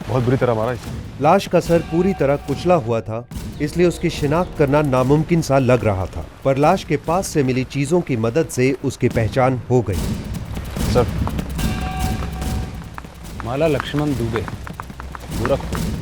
बहुत बुरी तरह मारा इसे। लाश का सर पूरी तरह कुचला हुआ था, इसलिए उसकी शिनाख्त करना नामुमकिन सा लग रहा था, पर लाश के पास से मिली चीजों की मदद से उसकी पहचान हो गई। सर, माला लक्ष्मण दुबे, गोरखपुर।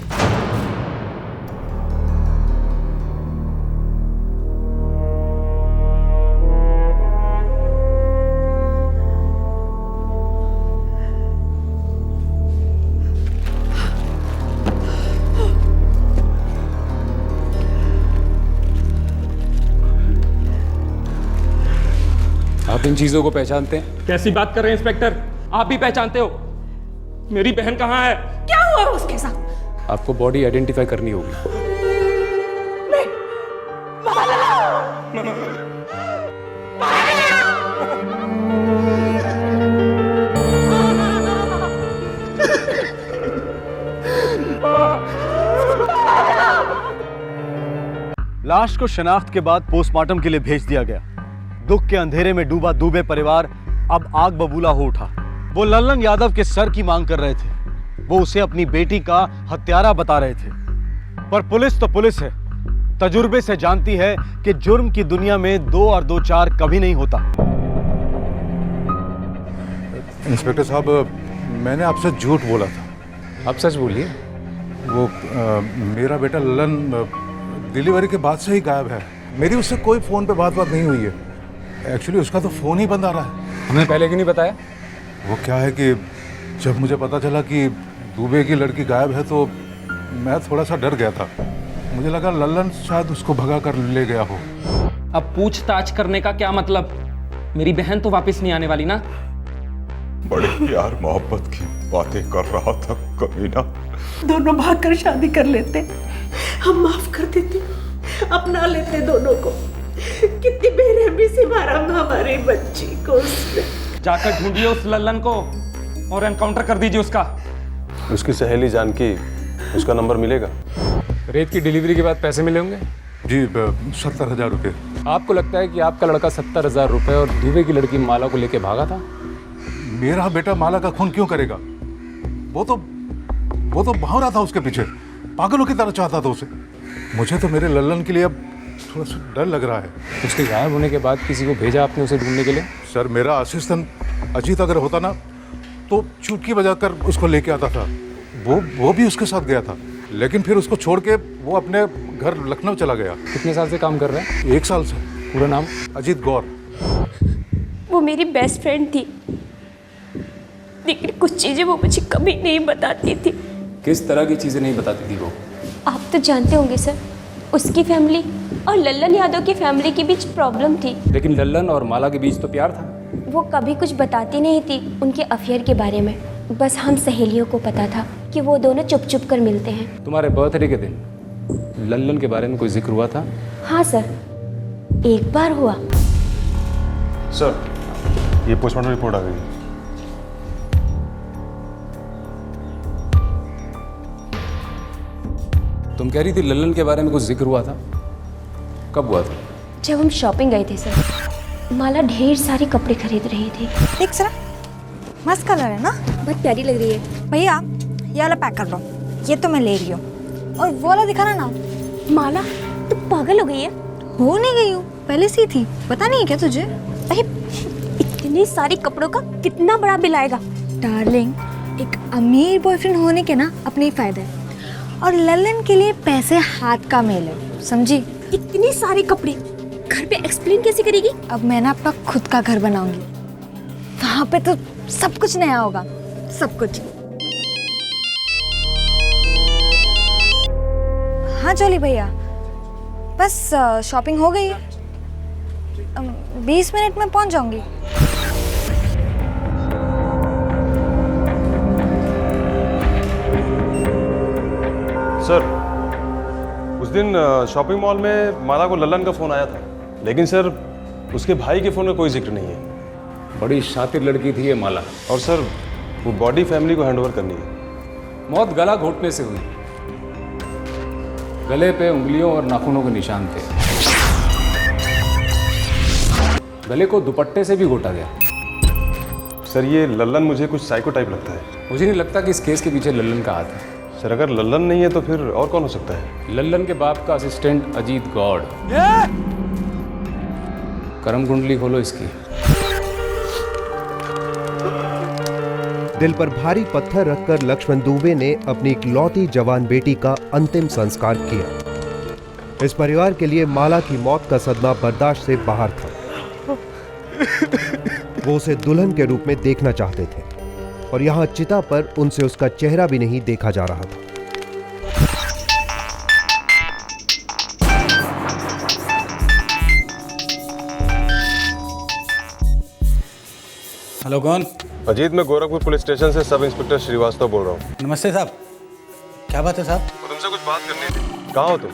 आप इन चीजों को पहचानते हैं? कैसी बात कर रहे हैं इंस्पेक्टर? आप भी पहचानते हो? मेरी बहन कहाँ है? क्या हुआ उसके साथ? आपको बॉडी आइडेंटिफाई करनी होगी। नहीं, लाश को शनाख्त के बाद पोस्टमार्टम के लिए भेज दिया गया। दुख के अंधेरे में डूबा दुबे परिवार अब आग बबूला हो उठा। वो लल्लन यादव के सर की मांग कर रहे थे। वो उसे अपनी बेटी का हत्यारा बता रहे थे। पर पुलिस तो पुलिस है, तजुर्बे से जानती है कि जुर्म की दुनिया में 2 और 2 4 कभी नहीं होता। इंस्पेक्टर साहब, मैंने आपसे झूठ बोला था। आप सच बोलिए। वो मेरा बेटा ललन डिलीवरी के बाद से ही गायब है। मेरी उससे कोई फ़ोन पे बात नहीं हुई है। एक्चुअली उसका तो फ़ोन ही बंद आ रहा है। हमने पहले क्यों नहीं बताया? वो क्या है कि जब मुझे पता चला कि दुबे की लड़की गायब है तो मैं थोड़ा सा डर गया था। मुझे लगा लल्लन शायद उसको भगा कर ले गया हो। अब पूछताछ करने का क्या मतलब? मेरी बहन तो वापस नहीं आने वाली ना। बड़े प्यार मोहब्बत की बातें कर रहा था कमीना। दोनों भागकर शादी कर लेते, हम माफ कर देते, अपना लेते दोनों को। कितनी बेरहमी से मारा हमारी बच्ची को उसने। जाकर ढूंढिए उस लल्लन को और एनकाउंटर कर दीजिए उसका। उसकी सहेली जानकी, उसका नंबर मिलेगा? रेत की डिलीवरी के बाद पैसे मिले होंगे? जी, 70,000 रुपये। आपको लगता है कि आपका लड़का 70,000 रुपये और दुबे की लड़की माला को लेके भागा था? मेरा बेटा माला का खून क्यों करेगा? वो तो भाग रहा था उसके पीछे, पागलों की तरह चाहता था उसे। मुझे तो मेरे लल्लन के लिए अब थोड़ा सा डर लग रहा है। उसके गायब होने के बाद किसी को भेजा आपने उसे ढूंढने के लिए? सर, मेरा असिस्टेंट अजीत अगर होता ना तो चुटकी बजाकर उसको लेके आता था। वो भी उसके साथ गया था, लेकिन फिर उसको छोड़ के वो अपने घर लखनऊ चला गया। कितने साल से काम कर रहा है? 1 साल से। पूरा नाम? अजीत गौर। वो मेरी बेस्ट फ्रेंड थी, लेकिन कुछ चीज़ें वो मुझे कभी नहीं बताती थी। किस तरह की चीज़ें नहीं बताती थी वो? आप तो जानते होंगे सर, उसकी फैमिली और लल्लन यादव की फैमिली के बीच प्रॉब्लम थी। लेकिन लल्लन और माला के बीच तो प्यार था। वो कभी कुछ बताती नहीं थी उनके अफेयर के बारे में। बस हम सहेलियों को पता था कि वो दोनों चुप चुप कर मिलते हैं। तुम्हारे बर्थडे के दिन लल्लन के बारे में कोई जिक्र हुआ था? हाँ सर, एक बार हुआ। सर, ये पोस्टमार्टम रिपोर्ट आ गई है। तुम कह रही थी लल्लन के बारे में कुछ जिक्र हुआ था, कब हुआ था? जब हम शॉपिंग गए थे सर, माला ढेर सारे कपड़े खरीद रही थी। देख सर, मस्त कलर है ना, बहुत प्यारी लग रही है। भैया ये वाला पैक कर दो, ये तो मैं ले रही हूँ। और वो वाला दिखाना ना। माला तू पागल हो गई है? हो नहीं गई हूँ, पहले से ही थी। पता नहीं है क्या तुझे? अरे इतने सारे कपड़ों का कितना बड़ा बिल आएगा? डार्लिंग, एक अमीर बॉयफ्रेंड होने के ना अपने ही फायदे है, और लल्लन के लिए पैसे हाथ का मेल है, समझी? इतने सारे कपड़े घर पे एक्सप्लेन कैसे करेगी? अब मैं ना अपना खुद का घर बनाऊंगी, वहां पे तो सब कुछ नया होगा, सब कुछ। हाँ जोली भैया, बस शॉपिंग हो गई है, 20 मिनट में पहुंच जाऊंगी। सर, उस दिन शॉपिंग मॉल में माला को लल्लन का फ़ोन आया था, लेकिन सर उसके भाई के फ़ोन में कोई जिक्र नहीं है। बड़ी शातिर लड़की थी ये माला। और सर, वो बॉडी फैमिली को हैंडओवर करनी है। मौत गला घोटने से हुई। गले पे उंगलियों और नाखूनों के निशान थे। गले को दुपट्टे से भी घोटा गया। सर, ये लल्लन मुझे कुछ साइको टाइप लगता है। मुझे नहीं लगता कि इस केस के पीछे लल्लन का हाथ है। सर अगर लल्लन नहीं है तो फिर और कौन हो सकता है? लल्लन के बाप का असिस्टेंट अजीत गौड़। कर्म कुंडली खोलो इसकी। दिल पर भारी पत्थर रखकर लक्ष्मण दुबे ने अपनी इकलौती जवान बेटी का अंतिम संस्कार किया। इस परिवार के लिए माला की मौत का सदमा बर्दाश्त से बाहर था। वो उसे दुल्हन के रूप में देखना चाहते थे और यहाँ चिता पर उनसे उसका चेहरा भी नहीं देखा जा रहा था। हेलो, कौन? अजीत, मैं गोरखपुर पुलिस स्टेशन से सब इंस्पेक्टर श्रीवास्तव बोल रहा हूँ। नमस्ते साहब, क्या बात है साहब? तुमसे कुछ बात करनी थी। कहाँ हो तुम?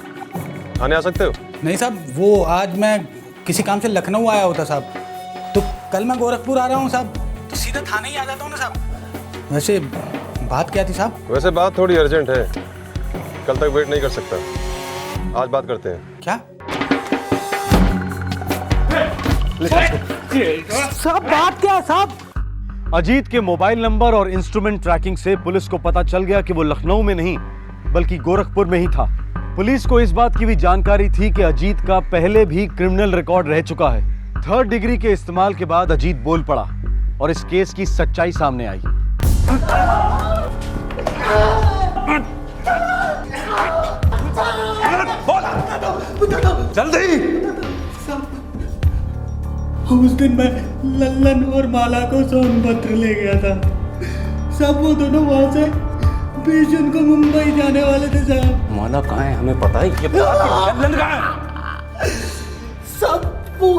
थाने आ सकते हो? नहीं साहब, वो आज मैं किसी काम से लखनऊ आया होता साहब, तो कल मैं गोरखपुर आ रहा हूँ साहब, तो सीधा थाने ही आ जाता हूँ ना साहब। वैसे बात क्या थी साहब? वैसे बात थोड़ी अर्जेंट है, कल तक वेट नहीं कर सकता, आज बात करते हैं। क्या साहब, बात क्या है साहब? अजीत के मोबाइल नंबर और इंस्ट्रूमेंट ट्रैकिंग से पुलिस को पता चल गया कि वो लखनऊ में नहीं बल्कि गोरखपुर में ही था। पुलिस को इस बात की भी जानकारी थी कि अजीत का पहले भी क्रिमिनल रिकॉर्ड रह चुका है। 3rd डिग्री के इस्तेमाल के बाद अजीत बोल पड़ा और इस केस की सच्चाई सामने आई। जल्दी! उस दिन मैं लल्लन और माला को सोनभद्र ले गया था। सब वो दोनों वहां से 20 जून को मुंबई जाने वाले थे साहब। माला कहाँ है हमें पता है? लल्लन कहाँ है? सब वो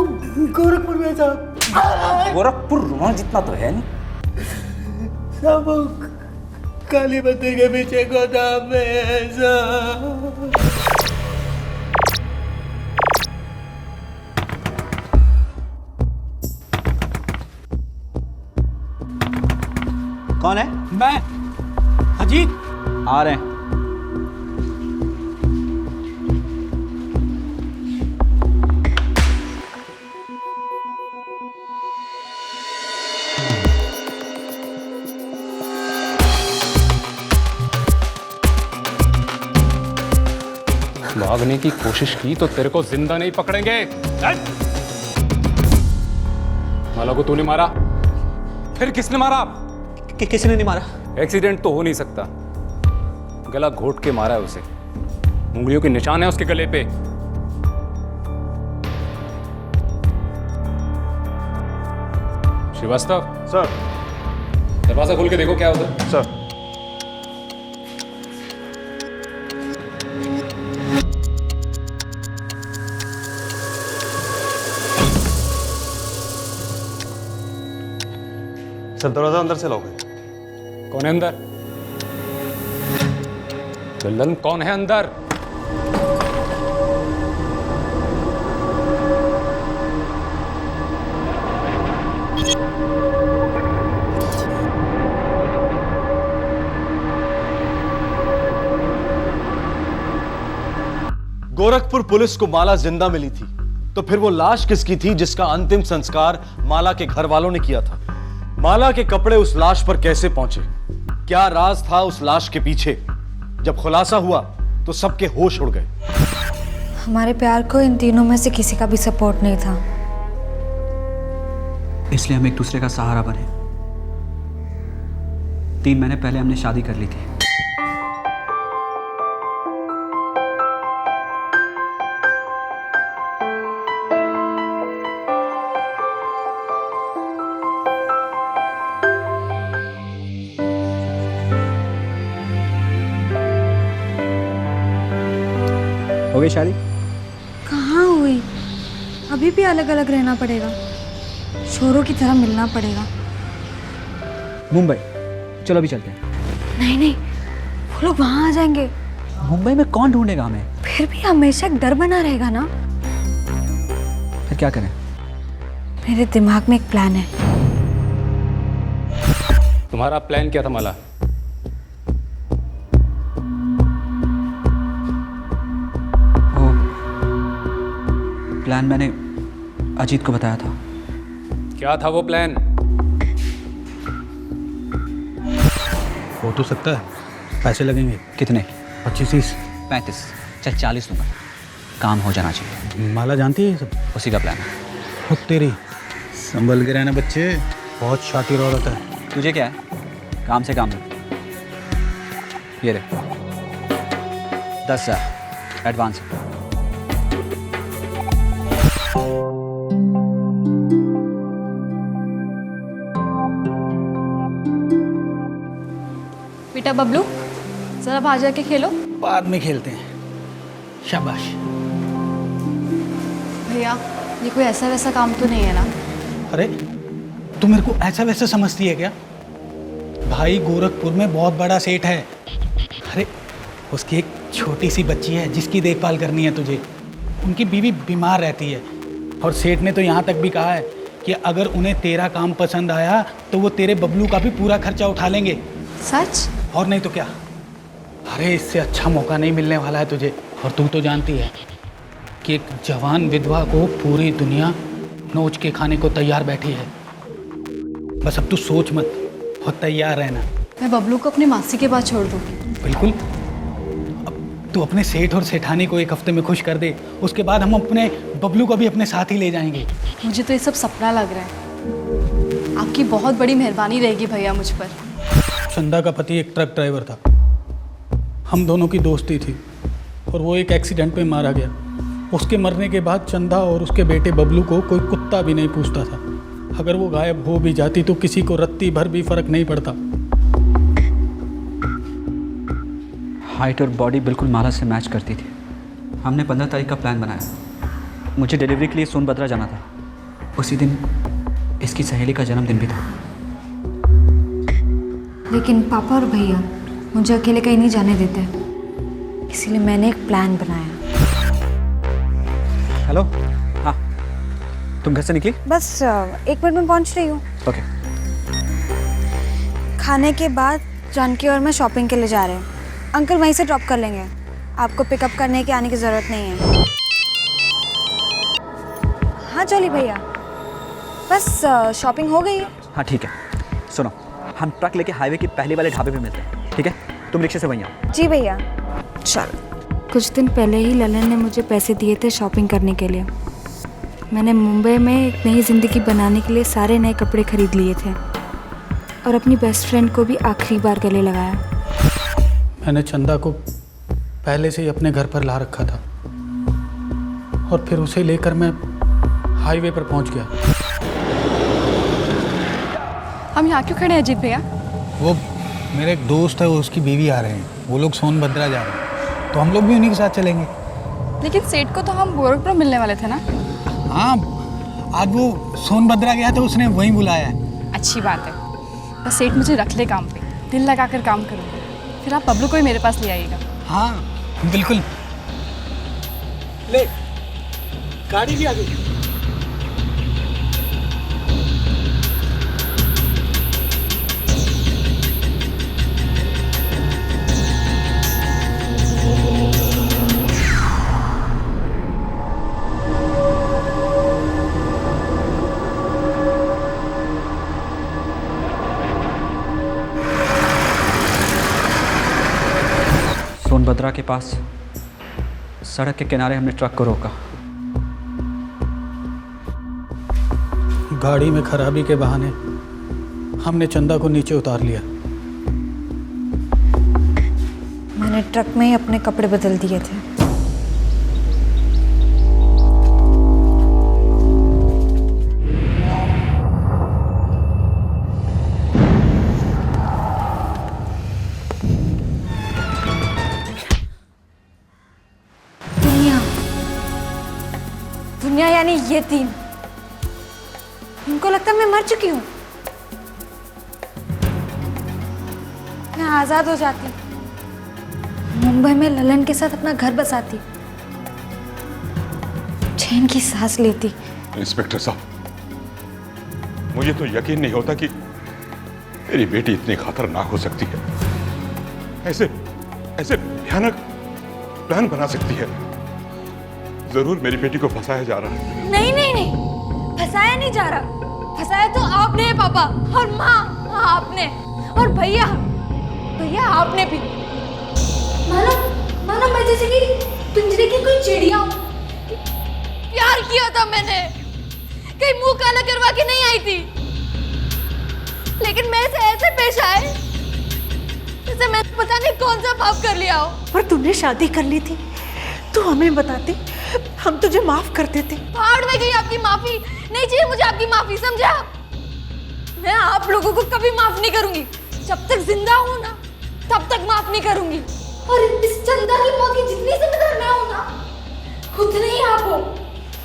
गोरखपुर में साहब। गोरखपुर वहाँ जितना तो है नहीं। सब वो काली मंदिर के पीछे गोदाम में है साहब। कौन है? मैं अजीत। आ रहे हैं। भागने की कोशिश की तो तेरे को जिंदा नहीं पकड़ेंगे। माला को तूने मारा? फिर किसने मारा? किसने नहीं मारा? एक्सीडेंट तो हो नहीं सकता, गला घोट के मारा है उसे, उंगलियों के निशान है उसके गले पे। श्रीवास्तव सर, दरवाजा खोल के देखो क्या होता है। सर, दरवाजा अंदर से लॉक है। कौन है अंदर? लल्लन कौन है अंदर? गोरखपुर पुलिस को माला जिंदा मिली थी, तो फिर वो लाश किसकी थी जिसका अंतिम संस्कार माला के घर वालों ने किया था? माला के कपड़े उस लाश पर कैसे पहुंचे? क्या राज था उस लाश के पीछे? जब खुलासा हुआ तो सबके होश उड़ गए। हमारे प्यार को इन तीनों में से किसी का भी सपोर्ट नहीं था, इसलिए हम एक दूसरे का सहारा बने। 3 महीने पहले हमने शादी कर ली थी। हो गई शादी? कहाँ हुई? अभी भी अलग अलग रहना पड़ेगा, शोरों की तरह मिलना पड़ेगा। मुंबई चलो अभी चलते हैं। नहीं नहीं, वो लोग वहाँ आ जाएंगे। मुंबई में कौन ढूंढेगा हमें? फिर भी हमेशा एक डर बना रहेगा ना। फिर क्या करें? मेरे दिमाग में एक प्लान है। तुम्हारा प्लान क्या था माला? प्लान मैंने अजीत को बताया था। क्या था वो प्लान? हो तो सकता है, पैसे लगेंगे कितने? 25-30। 35, चल 40 दूंगा। काम हो जाना चाहिए। माला जानती है ये सब? उसी का प्लान है। खुद तेरी संभल के रहना बच्चे, बहुत शातिर औरत है। तुझे क्या है, काम से काम है। ये रे 10,000 एडवांस। बेटा बबलू, जरा बाहर जाके खेलो। बाद में खेलते हैं। शाबाश। भैया ये कोई ऐसा वैसा काम तो नहीं है ना? अरे तू मेरे को ऐसा वैसा समझती है क्या? भाई गोरखपुर में बहुत बड़ा सेठ है। अरे उसकी एक छोटी सी बच्ची है जिसकी देखभाल करनी है तुझे। उनकी बीवी बीमार रहती है और सेठ ने तो यहाँ तक भी कहा है कि अगर उन्हें तेरा काम पसंद आया तो वो तेरे बबलू का भी पूरा खर्चा उठा लेंगे। सच? और नहीं तो क्या। अरे इससे अच्छा मौका नहीं मिलने वाला है तुझे। और तू तो जानती है कि एक जवान विधवा को पूरी दुनिया नोच के खाने को तैयार बैठी है। बस अब तू सोच मत और तैयार रहना। मैं बबलू को अपनी मासी के पास छोड़ दूँ? बिल्कुल। अब तू अपने सेठ और सेठानी को एक हफ्ते में खुश कर दे, उसके बाद हम अपने बबलू को भी अपने साथ ही ले जाएंगे। मुझे तो ये सब सपना लग रहा है। आपकी बहुत बड़ी मेहरबानी रहेगी भैया मुझ पर। चंदा का पति एक ट्रक ड्राइवर था। हम दोनों की दोस्ती थी और वो एक एक्सीडेंट में मारा गया। उसके मरने के बाद चंदा और उसके बेटे बबलू को कोई कुत्ता भी नहीं पूछता था। अगर वो गायब हो भी जाती तो किसी को रत्ती भर भी फर्क नहीं पड़ता। हाइट और बॉडी बिल्कुल माला से मैच करती थी। हमने 15 तारीख का प्लान बनाया। मुझे डिलीवरी के लिए सोनभद्रा जाना था। उसी दिन इसकी सहेली का जन्मदिन भी था। लेकिन पापा और भैया मुझे अकेले कहीं नहीं जाने देते, इसीलिए मैंने एक प्लान बनाया। हेलो, हाँ तुम घर से निकली? बस 1 मिनट में पहुंच रही हूँ। ओके। खाने के बाद जानकी और मैं शॉपिंग के लिए जा रहे हैं। अंकल वहीं से ड्रॉप कर लेंगे। आपको पिकअप करने की आने की ज़रूरत नहीं है। हाँ चलिए भैया, बस शॉपिंग हो गई है। हाँ ठीक है। सुनो, हम ट्रक लेके हाईवे के पहले वाले ढाबे पे मिलते हैं, ठीक है? तुम रिक्शे से वहीं आओ। जी भैया। चल। कुछ दिन पहले ही ललन ने मुझे पैसे दिए थे शॉपिंग करने के लिए। मैंने मुंबई में एक नई ज़िंदगी बनाने के लिए सारे नए कपड़े खरीद लिए थे और अपनी बेस्ट फ्रेंड को भी आखिरी बार गले लगाया। मैंने चंदा को पहले से ही अपने घर पर ला रखा था और फिर उसे लेकर मैं हाईवे पर पहुंच गया। हम यहाँ क्यों खड़े हैं अजीत भैया? वो मेरे एक दोस्त है, उसकी बीवी आ रहे हैं। वो लोग सोनभद्रा जा रहे हैं तो हम लोग भी उन्हीं के साथ चलेंगे। लेकिन सेठ को तो हम गोरखपुर मिलने वाले थे ना? हाँ, आज वो सोनभद्रा गया तो उसने वहीं बुलाया है। अच्छी बात है। बस सेठ मुझे रख ले काम पे, दिल लगा कर काम करूँगा। फिर आप बबलू को ही मेरे पास ले आइएगा। हाँ बिल्कुल। ले गाड़ी भी आ गई। सोनभद्रा के पास सड़क के किनारे हमने ट्रक को रोका। गाड़ी में खराबी के बहाने हमने चंदा को नीचे उतार लिया। मैंने ट्रक में ही अपने कपड़े बदल दिए थे। दुनिया यानी ये तीन, इनको लगता है मैं मर चुकी हूँ। मैं आजाद हो जाती, मुंबई में ललन के साथ अपना घर बसाती, चैन की सांस लेती। इंस्पेक्टर साहब, मुझे तो यकीन नहीं होता कि मेरी बेटी इतनी खतरनाक हो सकती है। ऐसे ऐसे भयानक प्लान बना सकती है। जरूर मेरी बेटी को फंसाया जा रहा है। नहीं नहीं नहीं, फंसाया नहीं जा रहा। फंसाया तो आपने पापा, और माँ आपने, और भैया भैया आपने भी। मानो मैं जैसे कि पिंजरे की कोई चिड़िया हूँ। प्यार किया था मैंने, कहीं मुंह काला करवा के नहीं आई थी, लेकिन मैं से ऐसे पेश आए जैसे मैं पता नहीं कौन सा पाप कर लिया हो। पर तूने शादी कर ली थी तो हमें बताते, हम तुझे माफ कर देते। पहाड़ में गई आपकी माफी, नहीं चाहिए मुझे आपकी माफी, समझा? मैं आप लोगों को कभी माफ नहीं करूंगी, जब तक जिंदा हूं ना तब तक माफ नहीं करूंगी। और इस चंदा की मौत की जितनी जिम्मेदार मैं हूं ना, उतने ही आप हो।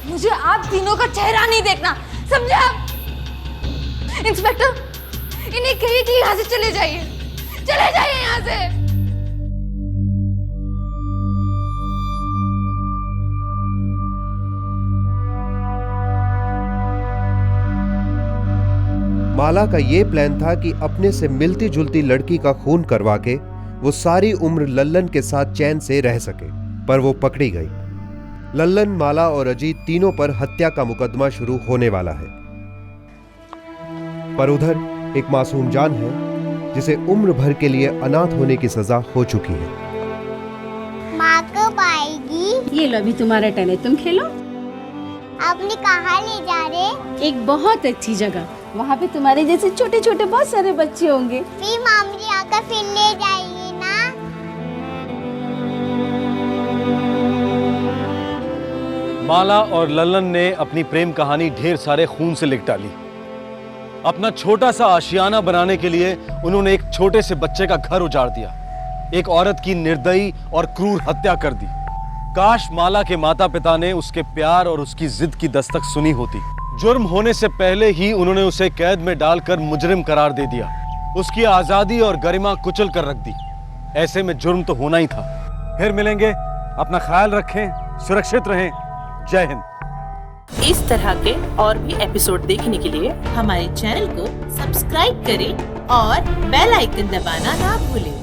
मुझे आप तीनों का चेहरा नहीं देखना, समझे आप? इंस्पेक्टर, इन्हें कहिए कि यहाँ से चले जाइए, चले जाइए यहाँ से। माला का ये प्लान था कि अपने से मिलती जुलती लड़की का खून करवा के वो सारी उम्र लल्लन के साथ चैन से रह सके, पर वो पकड़ी गई। लल्लन, माला और अजीत तीनों पर हत्या का मुकदमा शुरू होने वाला है। पर उधर एक मासूम जान है जिसे उम्र भर के लिए अनाथ होने की सजा हो चुकी है। माँ कब आएगी? ये लो अभी तुम्हारा टर्न है, तुम खेलो। आपने कहाँ ले जा रहे? एक बहुत अच्छी जगह, वहाँ पे तुम्हारे जैसे छोटे छोटे बहुत सारे बच्चे होंगे। फिर मामी जी आकर फिर ले जाएंगे ना? माला और लल्लन ने अपनी प्रेम कहानी ढेर सारे खून से लिख डाली। अपना छोटा सा आशियाना बनाने के लिए उन्होंने एक छोटे से बच्चे का घर उजाड़ दिया, एक औरत की निर्दयी और क्रूर हत्या कर दी। काश माला के माता पिता ने उसके प्यार और उसकी जिद की दस्तक सुनी होती। जुर्म होने से पहले ही उन्होंने उसे कैद में डालकर मुजरिम करार दे दिया, उसकी आजादी और गरिमा कुचल कर रख दी। ऐसे में जुर्म तो होना ही था। फिर मिलेंगे, अपना ख्याल रखें, सुरक्षित रहें। जय हिंद। इस तरह के और भी एपिसोड देखने के लिए हमारे चैनल को सब्सक्राइब करें और बेल आइकन दबाना ना भूलें।